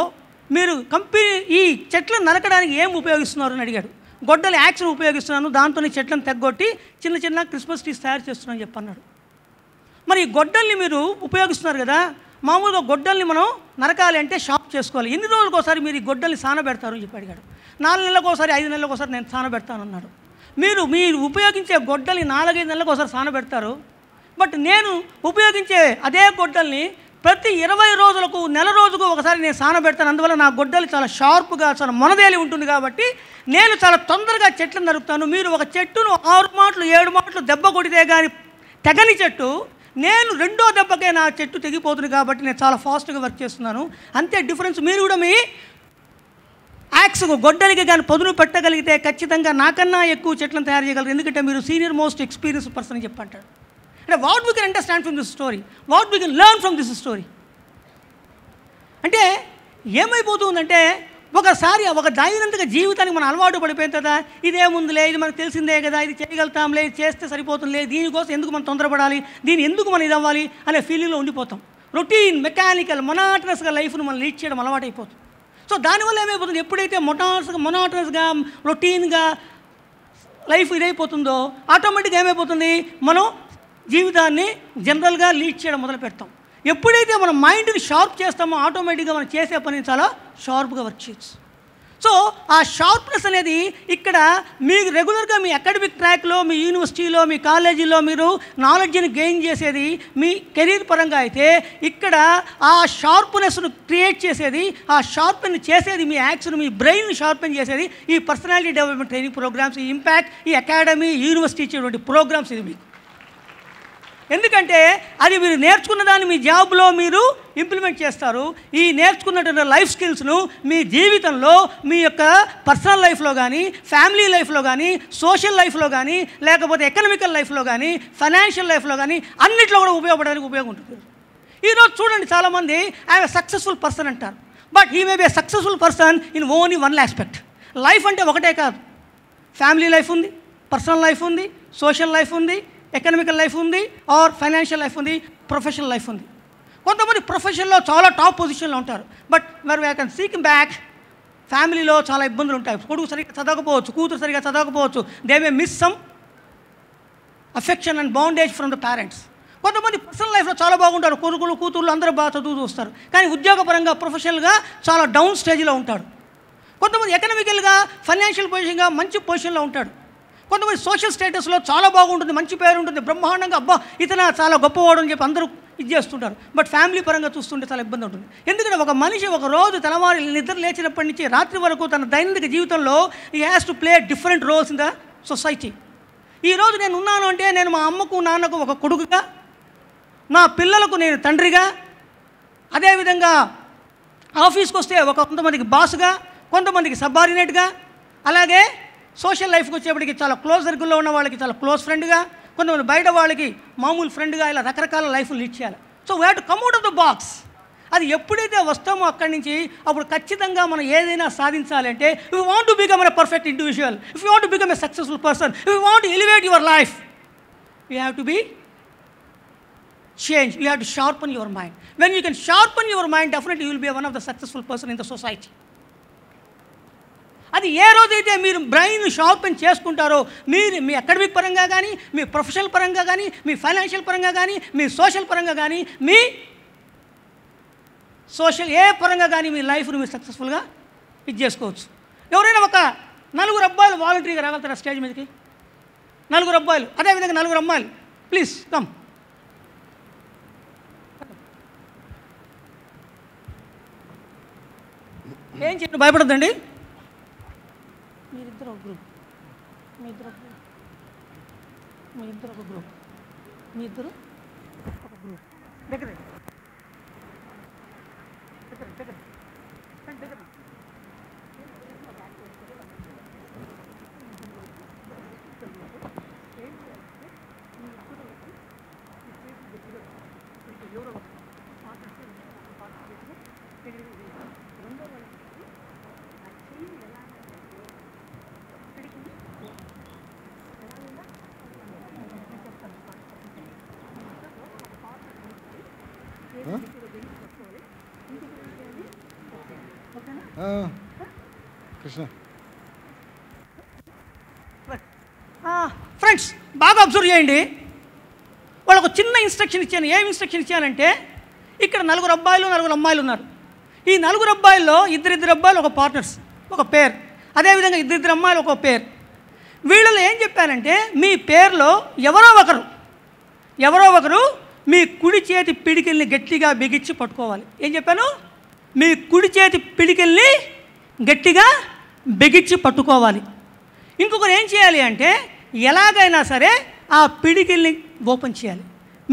మీరు ఈ చెట్లను నరకడానికి ఏం ఉపయోగిస్తున్నారు అని అడిగాడు. గొడ్డలి యాక్షన్ ఉపయోగిస్తున్నాను, దాంతో చెట్లను తెగ్గొట్టి చిన్న చిన్న క్రిస్మస్ ట్రీస్ తయారు చేస్తున్నాను చెప్పన్నాడు. మరి ఈ గొడ్డల్ని మీరు ఉపయోగిస్తున్నారు కదా, మామూలుగా గొడ్డల్ని మనం నరకాలి అంటే షాప్ చేసుకోవాలి, ఎన్ని రోజులకు ఒకసారి మీరు ఈ గొడ్డల్ని సానబెడతారు అని చెప్పి అడిగాడు. 4 నెలలకు ఒకసారి, 5 నెలలకు ఒకసారి నేను సానబెడతానన్నాడు. మీరు ఉపయోగించే గొడ్డల్ని 4-5 నెలలకు ఒకసారి సానబెడతారు, బట్ నేను ఉపయోగించే అదే గొడ్డల్ని ప్రతి 20 రోజులకు, నెల రోజుకు ఒకసారి నేను సానబెడతాను, అందువల్ల నా గొడ్డలి చాలా షార్ప్గా, చాలా మొనదేలి ఉంటుంది, కాబట్టి నేను చాలా తొందరగా చెట్లను నరుకుతాను. మీరు ఒక చెట్టును 6 మాటలు 7 మాటలు దెబ్బ కొడితే కానీ తెగని చెట్టు, నేను 2వ దెబ్బకే నా చెట్టు తెగిపోతుంది, కాబట్టి నేను చాలా ఫాస్ట్గా వర్క్ చేస్తున్నాను, అంతే డిఫరెన్స్. మీరు కూడా మీ యాక్స్కు గొడ్డలికి కానీ పదును పెట్టగలిగితే ఖచ్చితంగా నాకన్నా ఎక్కువ చెట్లను తయారు చేయగలరు, ఎందుకంటే మీరు సీనియర్ మోస్ట్ ఎక్స్పీరియన్స్ పర్సన్ అని చెప్పంటాడు. అంటే what we can understand from this story, what we can learn from this story అంటే ఏమైపోతుందంటే ఒకసారి ఒక దైనందిక జీవితానికి మనం అలవాటు పడిపోయిన కదా, ఇదేముందిలే, ఇది మనకు తెలిసిందే కదా, ఇది చేయగలుగుతాంలే, ఇది చేస్తే సరిపోతుందిలే, దీనికోసం ఎందుకు మనం తొందరపడాలి, దీని ఎందుకు మనం ఇది అవ్వాలి అనే ఫీలింగ్లో ఉండిపోతాం. రొటీన్, మెకానికల్, మొనాటనస్గా లైఫ్ను మనం లీడ్ చేయడం అలవాటైపోతుంది. సో దానివల్ల ఏమైపోతుంది, ఎప్పుడైతే మొనాటనస్గా రొటీన్గా లైఫ్ ఇదైపోతుందో ఆటోమేటిక్గా ఏమైపోతుంది, మనం జీవితాన్ని జనరల్గా లీడ్ చేయడం మొదలు పెడతాం. ఎప్పుడైతే మనం మైండ్ని షార్ప్ చేస్తామో ఆటోమేటిక్గా మనం చేసే పని చాలా షార్ప్గా వర్క్ చేయొచ్చు. సో ఆ షార్ప్నెస్ అనేది ఇక్కడ మీకు రెగ్యులర్గా మీ అకాడమిక్ ట్రాక్లో, మీ యూనివర్సిటీలో, మీ కాలేజీలో మీరు నాలెడ్జ్ని గెయిన్ చేసేది మీ కెరీర్ పరంగా అయితే, ఇక్కడ ఆ షార్ప్నెస్ను క్రియేట్ చేసేది, ఆ షార్పెన్ చేసేది మీ యాక్షన్, మీ బ్రెయిన్ షార్పెన్ చేసేది ఈ పర్సనాలిటీ డెవలప్మెంట్ ట్రైనింగ్ ప్రోగ్రామ్స్, ఈ ఇంపాక్ట్, ఈ అకాడమీ, యూనివర్సిటీ ఇచ్చేటువంటి ప్రోగ్రామ్స్ ఇది మీకు. ఎందుకంటే అది మీరు నేర్చుకున్న దాన్ని మీ జాబ్లో మీరు ఇంప్లిమెంట్ చేస్తారు. ఈ నేర్చుకున్నటువంటి లైఫ్ స్కిల్స్ను మీ జీవితంలో, మీ యొక్క పర్సనల్ లైఫ్లో కానీ, ఫ్యామిలీ లైఫ్లో కానీ, సోషల్ లైఫ్లో కానీ, లేకపోతే ఎకనామికల్ లైఫ్లో కానీ, ఫైనాన్షియల్ లైఫ్లో కానీ అన్నింటిలో కూడా ఉపయోగపడడానికి ఉపయోగం ఉంటుంది. ఈరోజు చూడండి, చాలామంది ఐఎమ్ ఏ సక్సెస్ఫుల్ పర్సన్ అంటారు. But he may be a successful person in only one aspect. Life అంటే ఒకటే కాదు, ఫ్యామిలీ లైఫ్ ఉంది, పర్సనల్ లైఫ్ ఉంది, సోషల్ లైఫ్ ఉంది, ఎకనామికల్ లైఫ్ ఉంది, ఆర్ ఫైనాన్షియల్ లైఫ్ ఉంది, ప్రొఫెషనల్ లైఫ్ ఉంది. కొంతమంది ప్రొఫెషన్లో చాలా టాప్ పొజిషన్లో ఉంటారు, బట్ మరి వీ కెన్ సీక్ బ్యాక్ ఫ్యామిలీలో చాలా ఇబ్బందులు ఉంటాయి. కొడుకు సరిగ్గా చదవకపోవచ్చు, కూతురు సరిగ్గా చదవకపోవచ్చు, they may miss some affection and bondage from the parents. కొంతమంది పర్సనల్ లైఫ్లో చాలా బాగుంటారు, కొడుకులు కూతుర్లు అందరూ బాగా చదువుతూ వస్తారు, కానీ ఉద్యోగపరంగా ప్రొఫెషనల్గా చాలా డౌన్ స్టేజ్లో ఉంటాడు. కొంతమంది ఎకనామికల్గా ఫైనాన్షియల్ పొజిషన్గా మంచి పొజిషన్లో ఉంటాడు. కొంతమంది సోషల్ స్టేటస్లో చాలా బాగుంటుంది, మంచి పేరు ఉంటుంది, బ్రహ్మాండంగా అబ్బా ఇతను చాలా గొప్పవాడు అని చెప్పి అందరూ ఇది చేస్తుంటారు. బట్ ఫ్యామిలీ పరంగా చూస్తుంటే చాలా ఇబ్బంది ఉంటుంది. ఎందుకంటే ఒక మనిషి ఒక రోజు తెల్లవారి నిద్ర లేచినప్పటి నుంచి రాత్రి వరకు తన దైనందిక జీవితంలో he has to play different roles in the society. ఈరోజు నేను ఉన్నాను అంటే నేను మా అమ్మకు నాన్నకు ఒక కొడుకుగా, నా పిల్లలకు నేను తండ్రిగా, అదేవిధంగా ఆఫీస్కి వస్తే కొంతమందికి బాస్గా, కొంతమందికి సబార్డినేట్గా, అలాగే సోషల్ లైఫ్కి వచ్చేప్పటికి చాలా క్లోజ్ సర్కిల్లో ఉన్న వాళ్ళకి చాలా క్లోజ్ ఫ్రెండ్గా, కొంతమంది బయట వాళ్ళకి మామూలు ఫ్రెండ్గా, ఇలా రకరకాల లైఫ్ని లీడ్ చేయాలి. So we have to come out of the box. అది ఎప్పుడైతే వస్తామో అక్కడి నుంచి అప్పుడు ఖచ్చితంగా మనం ఏదైనా సాధించాలి అంటే, if you want to become a perfect individual, if you want to become a successful person, if you want to elevate your life, you have to be change. You have to sharpen your mind. When you can sharpen your mind, definitely you will be one of the successful person in the society. అది ఏ రోజైతే మీరు brain sharpen చేసుకుంటారో, మీరు మీ academic పరంగా కానీ, మీ professional పరంగా కానీ, మీ financial పరంగా కానీ, మీ సోషల్ పరంగా కానీ, మీ సోషల్ ఏ పరంగా కానీ మీ లైఫ్ను మీరు సక్సెస్ఫుల్గా ఇది చేసుకోవచ్చు. ఎవరైనా ఒక 4 అబ్బాయిలు వాలంటరీగా రాగలుగుతారా స్టేజ్ మీదకి? 4 అబ్బాయిలు, అదేవిధంగా 4 అమ్మాయిలు, ప్లీజ్ కమ్. ఏం చెప్పి భయపడద్దండి. మీరిద్దరు ఒక గ్రూప్, మీ ఇద్దరు ఒక గ్రూప్, మీ ఇద్దరు ఒక గ్రూప్, మీ ఇద్దరు ఒక గ్రూప్. దగ్గర కృష్ణ ఫ్రెండ్స్ బాగా అబ్జర్వ్ చేయండి. వాళ్ళకు చిన్న ఇన్స్ట్రక్షన్ ఇచ్చాను. ఏం ఇన్స్ట్రక్షన్ ఇచ్చానంటే, ఇక్కడ 4 అబ్బాయిలు 4 అమ్మాయిలు ఉన్నారు. ఈ 4 అబ్బాయిల్లో ఇద్దరు అబ్బాయిలు ఒక పార్ట్నర్స్, ఒక పేర్, అదేవిధంగా ఇద్దరు అమ్మాయిలు ఒక పేర్. వీళ్ళలో ఏం చెప్పానంటే, మీ పేరులో ఎవరో ఒకరు మీ కుడి చేతి పిడికిల్ని గట్టిగా బిగించి పట్టుకోవాలి. ఏం చెప్పాను? మీ కుడి చేతి పిడికిల్ని గట్టిగా బిగించి పట్టుకోవాలి. ఇంకొకరు ఏం చేయాలి అంటే, ఎలాగైనా సరే ఆ పిడికిల్ని ఓపెన్ చేయాలి.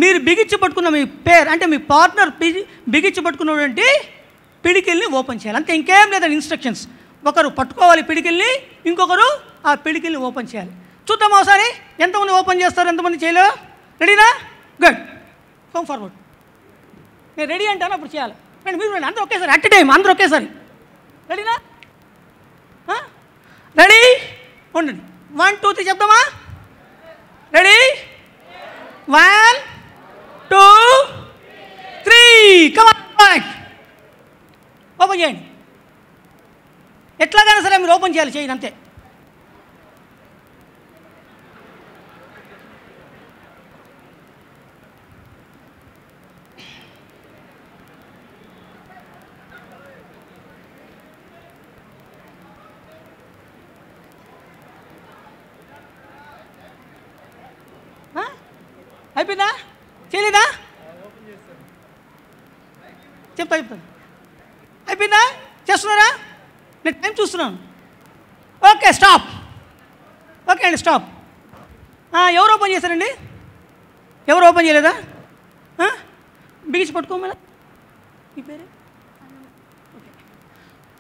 మీరు బిగించి పట్టుకున్న మీ పేరు అంటే మీ పార్ట్నర్ బిగించి పట్టుకున్నటువంటి పిడికిల్ని ఓపెన్ చేయాలి. అంతే, ఇంకేం లేదని ఇన్స్ట్రక్షన్స్. ఒకరు పట్టుకోవాలి పిడికిల్ని, ఇంకొకరు ఆ పిడికిల్ని ఓపెన్ చేయాలి. చూద్దాం ఒకసారి ఎంతమంది ఓపెన్ చేస్తారు, ఎంతమంది చేయలేరు. రెడీనా? Good, come forward. నేను రెడీ అంటాను, అప్పుడు చేయాలి. మీరు అందరూ ఒకేసారి అట్ టైం అందరూ ఒకేసారి రెడీనా? రెడీ ఉండండి. 1 2 3 చెప్దామా? రెడీ 1 2 3 కమాన్. ఓపెన్ చేయండి. ఎట్లాగైనా సరే మీరు ఓపెన్ చేయాలి, చేయండి అంతే. అయిపోయిందా? చేయలేదా? చెప్తాను. అయిపోయిందా? చేస్తున్నారా? నేను టైం చూస్తున్నాను. Okay stop. ఓకే అండి స్టాప్. ఎవరు ఓపెన్ చేశారండి? ఎవరు ఓపెన్ చేయలేదా? బిగించి పట్టుకోమని ఈ పేరే. ఓకే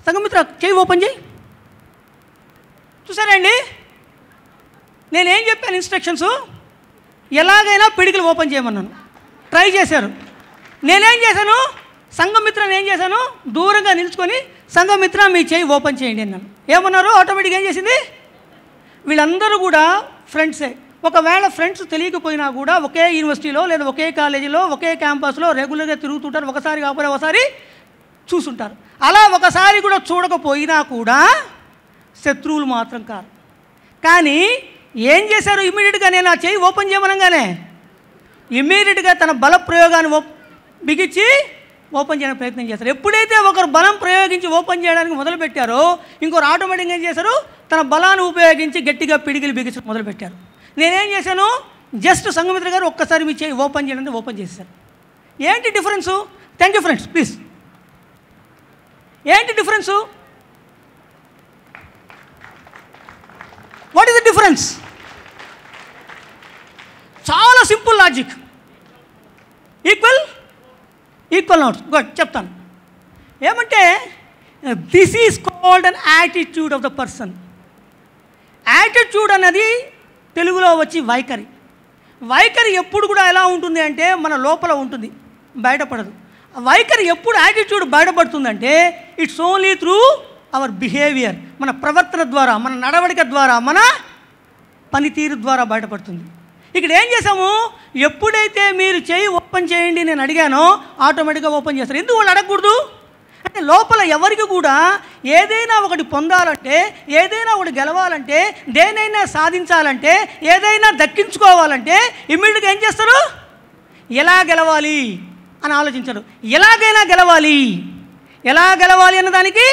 సంఘమిత్ర చేయి ఓపెన్ చేయి. చూసారండి నేనేం చెప్పాను ఇన్స్ట్రక్షన్స్? ఎలాగైనా పిడికిలు ఓపెన్ చేయమన్నాను. ట్రై చేశారు. నేనేం చేశాను? సంఘమిత్రని ఏం చేశాను? దూరంగా నిల్చుకొని సంఘమిత్ర మీ చేయి ఓపెన్ చేయండి అన్నాను. ఏమన్నారు? ఆటోమేటిక్గా ఏం చేసింది? వీళ్ళందరూ కూడా ఫ్రెండ్సే. ఒకవేళ ఫ్రెండ్స్ తెలియకపోయినా కూడా ఒకే యూనివర్సిటీలో లేదా ఒకే కాలేజీలో ఒకే క్యాంపస్లో రెగ్యులర్గా తిరుగుతుంటారు. ఒకసారి కాకపోతే ఒకసారి చూసుంటారు. అలా ఒకసారి కూడా చూడకపోయినా కూడా శత్రువులు మాత్రం కాదు. కానీ ఏం చేశారు? ఇమ్మీడియట్గా నేను ఆ చేయి ఓపెన్ చేయమనగానే ఇమ్మీడియట్గా తన బల ప్రయోగాన్ని బిగించి ఓపెన్ చేయడానికి ప్రయత్నం చేస్తారు. ఎప్పుడైతే ఒకరు బలం ప్రయోగించి ఓపెన్ చేయడానికి మొదలుపెట్టారో ఇంకొకరు ఆటోమేటిక్గా ఏం చేశారు? తన బలాన్ని ఉపయోగించి గట్టిగా పిడికిలు బిగించడం మొదలుపెట్టారు. నేనేం చేశాను? జస్ట్ సంఘమిత్ర గారు ఒక్కసారి మీ చేయి ఓపెన్ చేయడానికి ఓపెన్ చేశారు. ఏంటి difference? Thank you friends please. ఏంటి difference? What is the difference? చాలా simple logic. Equal notes good చెప్తాను. ఏమంటే this is called an attitude of the person. Attitude అనేది తెలుగులో వచ్చి వైఖరి. వైఖరి ఎప్పుడు కూడా ఎలా ఉంటుంది అంటే మన లోపల ఉంటుంది, బయటపడదు. వైఖరి ఎప్పుడు యాటిట్యూడ్ బయటపడుతుందంటే it's only through our behaviour, మన ప్రవర్తన ద్వారా, మన నడవడిక ద్వారా, మన పనితీరు ద్వారా బయటపడుతుంది. ఇక్కడ ఏం చేసాము? ఎప్పుడైతే మీరు చేయి ఓపెన్ చేయండి నేను అడిగానో ఆటోమేటిక్గా ఓపెన్ చేస్తారు. ఎందుకు వాళ్ళు అడగకూడదు అంటే లోపల ఎవరికి కూడా ఏదైనా ఒకటి పొందాలంటే, ఏదైనా ఒకటి గెలవాలంటే, దేనైనా సాధించాలంటే, ఏదైనా దక్కించుకోవాలంటే ఇమ్మీడియట్గా ఏం చేస్తారు? ఎలా గెలవాలి అని ఆలోచించరు. ఎలాగైనా గెలవాలి, ఎలా గెలవాలి అన్నదానికి,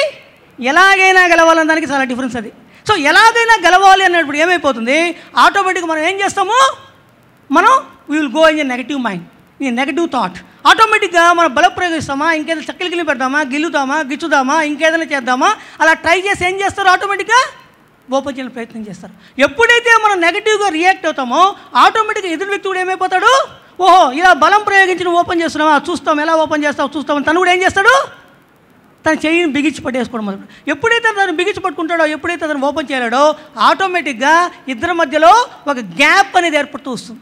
ఎలాగైనా గెలవాలన్న దానికి చాలా డిఫరెన్స్ అది. సో ఎలాగైనా గెలవాలి అన్నప్పుడు ఏమైపోతుంది? ఆటోమేటిక్గా మనం ఏం చేస్తాము? మనం we will go in a negative mind, ఈ నెగటివ్ థాట్. ఆటోమేటిక్గా మనం బలం ప్రయోగిస్తామా, ఇంకేదైనా చక్కలు పెడదామా, గిల్లుదామా, గిచ్చుదామా, ఇంకేదైనా చేద్దామా, అలా ట్రై చేసి ఏం చేస్తారు? ఆటోమేటిక్గా ఓపెన్ చేయడానికి ప్రయత్నం చేస్తారు. ఎప్పుడైతే మనం నెగటివ్గా రియాక్ట్ అవుతామో ఆటోమేటిక్గా ఎదురు వ్యక్తి కూడా ఏమైపోతాడు? ఓహో ఇలా బలం ప్రయోగించి నువ్వు ఓపెన్ చేస్తున్నావా, చూస్తాం ఎలా ఓపెన్ చేస్తావు చూస్తామని తను కూడా ఏం చేస్తాడు? తన చెయ్యిని బిగించి పట్టేసుకోవడం మొదలు. ఎప్పుడైతే తను బిగించి పట్టుకుంటాడో, ఎప్పుడైతే తను ఓపెన్ చేయలేడో ఆటోమేటిక్గా ఇద్దరి మధ్యలో ఒక గ్యాప్ అనేది ఏర్పడుతూ వస్తుంది.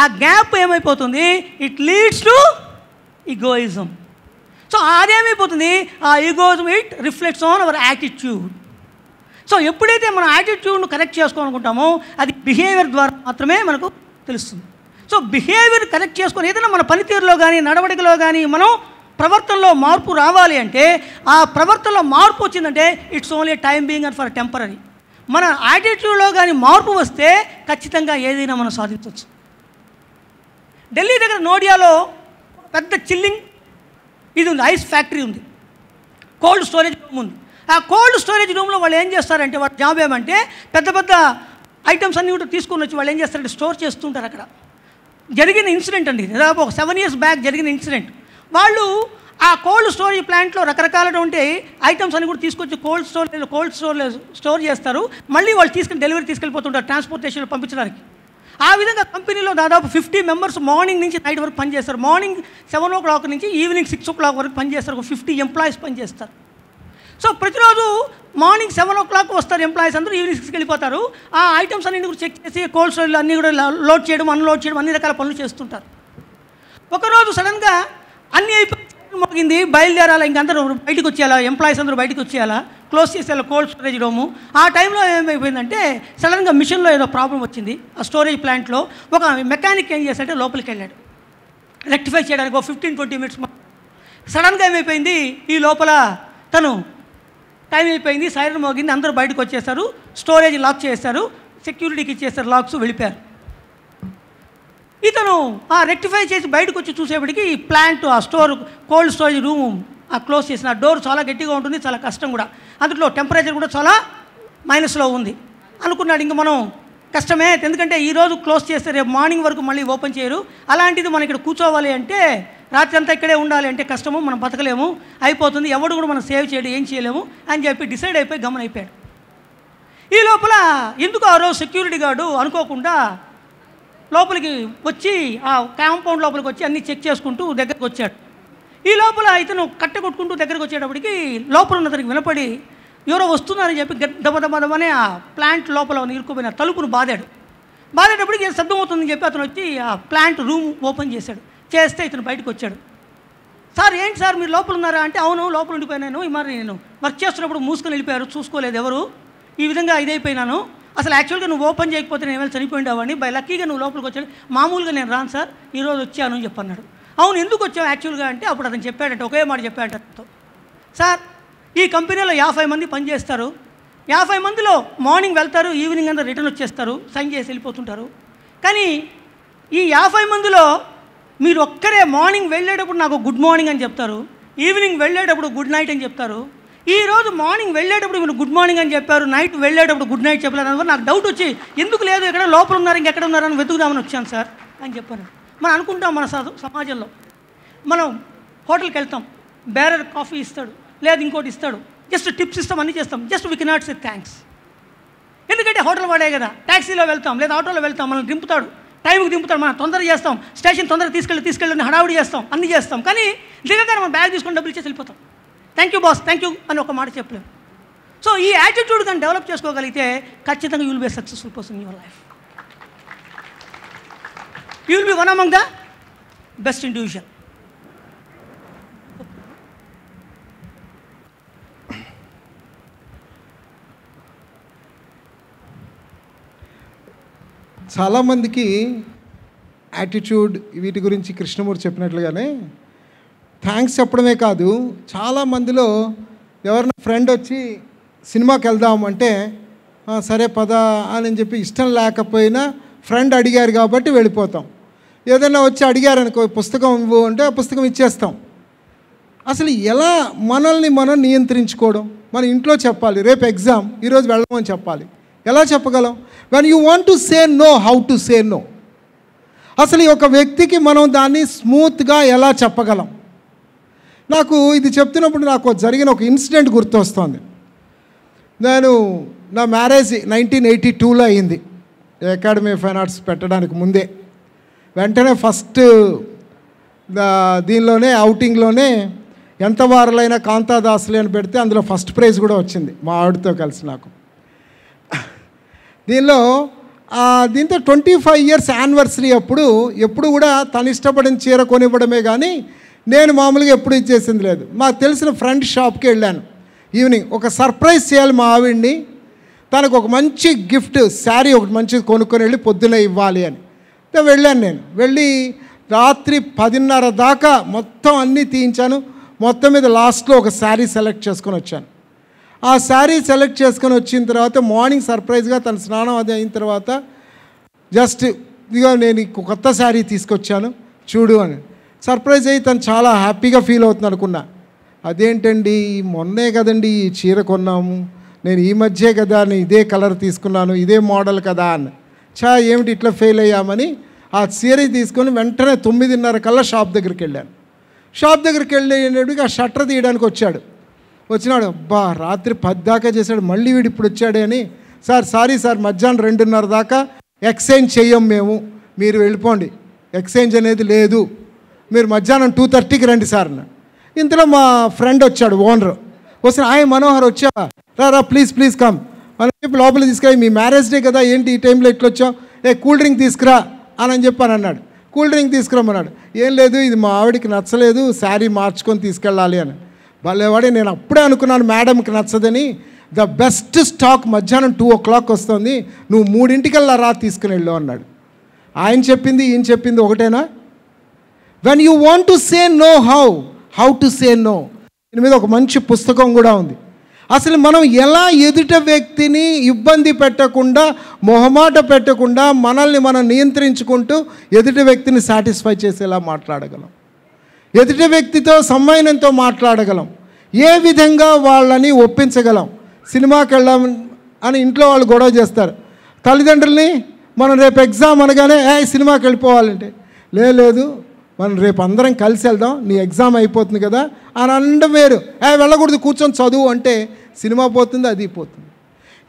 ఆ గ్యాప్ ఏమైపోతుంది? It leads to egoism. So అదేమైపోతుంది? ఆ egoism it reflects on our attitude. So ఎప్పుడైతే మనం యాటిట్యూడ్ను కరెక్ట్ చేసుకోవాలనుకుంటామో అది బిహేవియర్ ద్వారా మాత్రమే మనకు తెలుస్తుంది. సో బిహేవియర్ కరెక్ట్ చేసుకొని ఏదైనా మన పనితీరులో కానీ నడవడికలో కానీ మనం ప్రవర్తనలో మార్పు రావాలి అంటే, ఆ ప్రవర్తనలో మార్పు వచ్చిందంటే it's only time being and for temporary. మన యాటిట్యూడ్లో కానీ మార్పు వస్తే ఖచ్చితంగా ఏదైనా మనం సాధించవచ్చు. ఢిల్లీ దగ్గర నోడియాలో పెద్ద చిల్లింగ్ ఇది ఉంది, ఐస్ ఫ్యాక్టరీ ఉంది, కోల్డ్ స్టోరేజ్ రూమ్ ఉంది. ఆ కోల్డ్ స్టోరేజ్ రూమ్లో వాళ్ళు ఏం చేస్తారంటే, వాళ్ళ జాబ్ ఏమంటే పెద్ద పెద్ద ఐటమ్స్ అన్నీ కూడా తీసుకొని వచ్చి వాళ్ళు ఏం చేస్తారంటే స్టోర్ చేస్తుంటారు. అక్కడ జరిగిన ఇన్సిడెంట్ అండి, దాదాపు ఒక 7 years బ్యాక్ జరిగిన ఇన్సిడెంట్. వాళ్ళు ఆ కోల్డ్ స్టోరేజ్ ప్లాంట్లో రకరకాలటువంటి ఐటమ్స్ అన్ని కూడా తీసుకొచ్చి కోల్డ్ స్టోర్లో స్టోర్ చేస్తారు. మళ్ళీ వాళ్ళు తీసుకెళ్ళిపోతుంటారు ట్రాన్స్పోర్టేషన్లో పంపించడానికి. ఆ విధంగా కంపెనీలో దాదాపు 50 members మార్నింగ్ నుంచి నైట్ వరకు పనిచేస్తారు. మార్నింగ్ 7 o'clock నుంచి ఈవినింగ్ 6 o'clock వరకు పనిచేస్తారు. ఒక 50 employees పనిచేస్తారు. సో ప్రతిరోజు మార్నింగ్ 7 o'clock వస్తారు ఎంప్లాయీస్, అందరూ ఈవినింగ్ 6కి వెళ్ళిపోతారు. ఆ ఐటమ్స్ అన్ని కూడా చెక్ చేసి కోల్డ్ స్టోరేజ్లో అన్నీ కూడా లోడ్ చేయడం, అన్లోడ్ చేయడం, అన్ని రకాల పనులు చేస్తుంటారు. ఒకరోజు సడన్గా అన్నీ అయిపోయి మోగింది, బయలుదేరాలి, ఇంకందరూ బయటకు వచ్చేయాలా, ఎంప్లాయీస్ అందరూ బయటకు వచ్చేయాలా, క్లోజ్ చేసేయాలి కోల్డ్ స్టోరేజ్ రూము. ఆ టైంలో ఏమైపోయిందంటే సడన్గా మిషన్లో ఏదో ప్రాబ్లం వచ్చింది. ఆ స్టోరేజ్ ప్లాంట్లో ఒక మెకానిక్ ఏం చేశాడంటే లోపలికి వెళ్ళాడు రెక్టిఫై చేయడానికి. ఒక 15-20 మినిట్స్ సడన్గా ఏమైపోయింది, ఈ లోపల తను టైం అయిపోయింది, సైరన్ మోగింది, అందరూ బయటకు వచ్చేసారు, స్టోరేజ్ లాక్ చేశారు, సెక్యూరిటీకి ఇచ్చేసారు లాక్స్, వెళ్ళిపోయారు. ఇతను ఆ రెక్టిఫై చేసి బయటకు వచ్చి చూసేప్పటికి ఈ ప్లాంట్, ఆ కోల్డ్ స్టోరేజ్ రూమ్ క్లోజ్ చేసిన డోర్ చాలా గట్టిగా ఉంటుంది, చాలా కష్టం కూడా, అందులో టెంపరేచర్ కూడా చాలా మైనస్లో ఉంది. అనుకున్నాడు ఇంక మనం కష్టమే, ఎందుకంటే ఈరోజు క్లోజ్ చేస్తే రేపు మార్నింగ్ వరకు మళ్ళీ ఓపెన్ చేయరు, అలాంటిది మనం ఇక్కడ కూర్చోవాలి అంటే, రాత్రి అంతా ఇక్కడే ఉండాలి అంటే కష్టము, మనం బతకలేము, అయిపోతుంది, ఎవడు కూడా మనం సేవ్ చేయడం ఏం చేయలేము అని చెప్పి డిసైడ్ అయిపోయి గమనైపోయాడు. ఈ లోపల ఎందుకు ఆ రోజు సెక్యూరిటీ గార్డు అనుకోకుండా లోపలికి వచ్చి ఆ కాంపౌండ్ లోపలికి వచ్చి అన్నీ చెక్ చేసుకుంటూ దగ్గరకు వచ్చాడు. ఈ లోపల ఇతను కట్టె కొట్టుకుంటూ దగ్గరకు వచ్చేటప్పటికి లోపల ఉన్న అతనికి వినపడి ఎవరో వస్తున్నారని చెప్పి దమదమదమనే ఆ ప్లాంట్ లోపల ఇరుక్కుపోయిన తలుపును బాధేటప్పటికి శబ్దం అవుతుందని చెప్పి అతను వచ్చి ఆ ప్లాంట్ రూమ్ ఓపెన్ చేశాడు. చేస్తే ఇతను బయటకు వచ్చాడు. సార్ ఏంటి సార్ మీరు లోపల ఉన్నారా అంటే, అవును లోపల ఉండిపోయినాను, మరి నేను వర్క్ చేస్తున్నప్పుడు మూసుకొని వెళ్ళిపోయారు, చూసుకోలేదు ఎవరు, ఈ విధంగా ఇదైపోయినాను, అసలు యాక్చువల్గా నువ్వు ఓపెన్ చేయకపోతే నేను ఏమైనా చనిపోయిండావని, బై లక్కీగా నువ్వు లోపలికి వచ్చాడు, మామూలుగా నేను రాను సార్ ఈరోజు వచ్చాను అని చెప్పన్నాడు. అవును ఎందుకు వచ్చావు యాక్చువల్గా అంటే, అప్పుడు అతను చెప్పాడంటే ఒకే మాట చెప్పాడంటే, సార్ ఈ కంపెనీలో 50 మంది పనిచేస్తారు, 50 మందిలో మార్నింగ్ వెళ్తారు, ఈవినింగ్ అంతా రిటర్న్ వచ్చేస్తారు, సైన్ చేసి వెళ్ళిపోతుంటారు, కానీ ఈ 50 మందిలో మీరు ఒక్కరే మార్నింగ్ వెళ్ళేటప్పుడు నాకు గుడ్ మార్నింగ్ అని చెప్తారు, ఈవినింగ్ వెళ్ళేటప్పుడు గుడ్ నైట్ అని చెప్తారు, ఈరోజు మార్నింగ్ వెళ్ళేటప్పుడు మీరు గుడ్ మార్నింగ్ అని చెప్పారు, నైట్ వెళ్ళేటప్పుడు గుడ్ నైట్ చెప్పలేదు అని నాకు డౌట్ వచ్చి ఎందుకు లేదు ఎక్కడ లోపల ఉన్నారు ఇంకెక్కడ ఉన్నారని వెతుకుదామని వచ్చాను సార్ అని చెప్పాను. మనం అనుకుంటాం మన సమాజంలో మనం హోటల్కి వెళ్తాం, బేరర్ కాఫీ ఇస్తాడు, లేదు ఇంకోటి ఇస్తాడు, జస్ట్ టిప్స్ ఇస్తాం, అన్నీ చేస్తాం, just we cannot say thanks, ఎందుకంటే హోటల్ వాడే కదా. ట్యాక్సీలో వెళ్తాం లేదా ఆటోలో వెళ్తాం, మనల్ని దింపుతాడు, టైంకి దింపుతాడు, మనం తొందరగా చేస్తాం, స్టేషన్ తొందరగా తీసుకెళ్ళి హడావుడి చేస్తాం, అన్నీ చేస్తాం, కానీ దిగగానే మనం బ్యాగ్ తీసుకొని డబ్బులు ఇచ్చేసి వెళ్ళిపోతాం, thank you boss thank you అని ఒక మాట చెప్పలేము. సో ఈ యాటిట్యూడ్ కానీ డెవలప్ చేసుకోగలిగితే ఖచ్చితంగా you will be a successful person in your life, you will be one among the best individual. చాలామందికి యాటిట్యూడ్ వీటి గురించి కృష్ణమూర్తి చెప్పినట్లుగానే థ్యాంక్స్ చెప్పడమే కాదు, చాలామందిలో ఎవరైనా ఫ్రెండ్ వచ్చి సినిమాకి వెళ్దాం అంటే సరే పద అని చెప్పి ఇష్టం లేకపోయినా ఫ్రెండ్ అడిగారు కాబట్టి వెళ్ళిపోతాం. ఏదైనా వచ్చి అడిగారనుకో పుస్తకం ఇవ్వు అంటే ఆ పుస్తకం ఇచ్చేస్తాం. అసలు ఎలా మనల్ని మనం నియంత్రించుకోవడం, మన ఇంట్లో చెప్పాలి, రేపు ఎగ్జామ్ ఈరోజు వెళ్ళమని చెప్పాలి, ఎలా చెప్పగలం? When you want to say no, how to say no. అసలు ఈ ఒక వ్యక్తికి మనం దాన్ని స్మూత్గా ఎలా చెప్పగలం? నాకు ఇది చెప్తున్నప్పుడు నాకు జరిగిన ఒక ఇన్సిడెంట్ గుర్తొస్తుంది. నేను నా మ్యారేజ్ 1982లో అయింది, అకాడమీ ఆఫ్ ఫైన్ ఆర్ట్స్ పెట్టడానికి ముందే. వెంటనే ఫస్ట్ దీనిలోనే అవుటింగ్లోనే ఎంత వారలైన కాంతాదాసులు అని పెడితే అందులో ఫస్ట్ ప్రైజ్ కూడా వచ్చింది మా ఆవిడతో కలిసి నాకు. దీంతో 25 years యానివర్సరీ అప్పుడు ఎప్పుడు కూడా తను ఇష్టపడిన చీర కొనివ్వడమే కానీ నేను మామూలుగా ఎప్పుడు ఇచ్చేసింది లేదు. మాకు తెలిసిన ఫ్రెండ్ షాప్కి వెళ్ళాను, ఈవినింగ్ ఒక సర్ప్రైజ్ చేయాలి మా ఆవిడ్ని, తనకు ఒక మంచి గిఫ్ట్ శారీ ఒకటి మంచిది కొనుక్కొని వెళ్ళి పొద్దునే ఇవ్వాలి అని వెళ్ళాను. నేను వెళ్ళి రాత్రి 10:30 దాకా మొత్తం అన్నీ తీయించాను. మొత్తం మీద లాస్ట్లో ఒక శారీ సెలెక్ట్ చేసుకొని వచ్చాను. ఆ శారీ సెలెక్ట్ చేసుకొని వచ్చిన తర్వాత మార్నింగ్ సర్ప్రైజ్గా తన స్నానం అది అయిన తర్వాత జస్ట్ ఇదిగో నేను కొత్త శారీ తీసుకొచ్చాను చూడు అని సర్ప్రైజ్ అయ్యి తను చాలా హ్యాపీగా ఫీల్ అవుతుంది అనుకున్నా. అదేంటండి మొన్నే కదండి ఈ చీర కొన్నాము, నేను ఈ మధ్యే కదా నేను ఇదే కలర్ తీసుకున్నాను, ఇదే మోడల్ కదా అని. ఏమిటి ఇట్లా ఫెయిల్ అయ్యామని ఆ చీర తీసుకొని వెంటనే 9:30 కల్లా షాప్ దగ్గరికి వెళ్ళాను. షాప్ దగ్గరికి వెళ్ళేటప్పటికి ఆ షట్టర్ తీయడానికి వచ్చినాడు. అబ్బా రాత్రి 10 దాకా చేశాడు, మళ్ళీ వీడు ఇప్పుడు వచ్చాడే అని, సారీ సార్ మధ్యాహ్నం 2:30 దాకా ఎక్స్చేంజ్ చెయ్యం మేము, మీరు వెళ్ళిపోండి, ఎక్స్చేంజ్ అనేది లేదు, మీరు మధ్యాహ్నం 2:30కి రండి సార్ అన్న. ఇంతలో మా ఫ్రెండ్ వచ్చాడు, ఓనర్. వస్తే మనోహర్ వచ్చావా, రా ప్లీజ్ కమ్ అని చెప్పి లోపలికి తీసుకురా, మీ మ్యారేజ్ డే కదా ఏంటి ఈ టైంలో ఇట్లా వచ్చావు, కూల్ డ్రింక్ తీసుకురా అని చెప్పి అన్నాడు. కూల్ డ్రింక్ తీసుకురమ్మన్నాడు. ఏం లేదు, ఇది మా ఆవిడికి నచ్చలేదు, శారీ మార్చుకొని తీసుకెళ్ళాలి అని. వాళ్ళేవాడే, నేను అప్పుడే అనుకున్నాను మేడంకి నచ్చదని. ద బెస్ట్ స్టాక్ మధ్యాహ్నం 2 o'clock వస్తుంది, నువ్వు 3 రా తీసుకుని వెళ్ళు అన్నాడు. ఆయన చెప్పింది ఈయన చెప్పింది ఒకటేనా? When you want to say no, how to say no, దీని మీద ఒక మంచి పుస్తకం కూడా ఉంది. అసలు మనం ఎలా ఎదుట వ్యక్తిని ఇబ్బంది పెట్టకుండా, మొహమాట పెట్టకుండా, మనల్ని మనం నియంత్రించుకుంటూ ఎదుటి వ్యక్తిని సాటిస్ఫై చేసేలా మాట్లాడగలం, ఎదుటి వ్యక్తితో సమ్మయనంతో మాట్లాడగలం, ఏ విధంగా వాళ్ళని ఒప్పించగలం. సినిమాకి వెళ్ళాం అని ఇంట్లో వాళ్ళు గొడవ చేస్తారు. తల్లిదండ్రుల్ని మనం రేపు ఎగ్జామ్ అనగానే సినిమాకి వెళ్ళిపోవాలంటే, లేదు మనం రేపు అందరం కలిసి వెళ్దాం, నీ ఎగ్జామ్ అయిపోతుంది కదా అని అనడం వేరు. వెళ్ళకూడదు, కూర్చొని చదువు అంటే సినిమా పోతుంది, అది పోతుంది.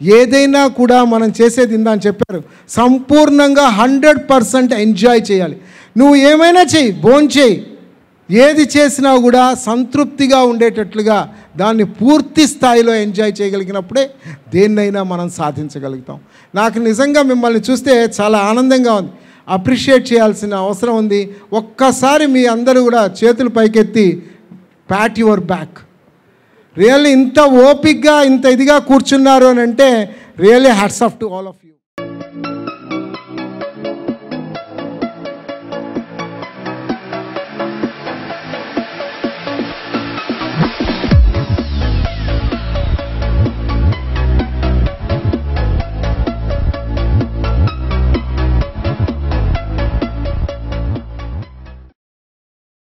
ఏదైనా కూడా మనం చేసేది ఇందా అని చెప్పారు, సంపూర్ణంగా 100% ఎంజాయ్ చేయాలి. నువ్వు ఏమైనా చెయ్యి, భోంచేయి, ఏది చేసినా కూడా సంతృప్తిగా ఉండేటట్లుగా దాన్ని పూర్తి స్థాయిలో ఎంజాయ్ చేయగలిగినప్పుడే దేన్నైనా మనం సాధించగలుగుతాం. నాకు నిజంగా మిమ్మల్ని చూస్తే చాలా ఆనందంగా ఉంది, అప్రిషియేట్ చేయాల్సిన అవసరం ఉంది. ఒక్కసారి మీ అందరూ కూడా చేతులు పైకెత్తి ప్యాట్ యువర్ బ్యాక్. రియల్లీ ఇంత ఓపిక్గా ఇంత ఇదిగా కూర్చున్నారు అని అంటే really hats off to all of you.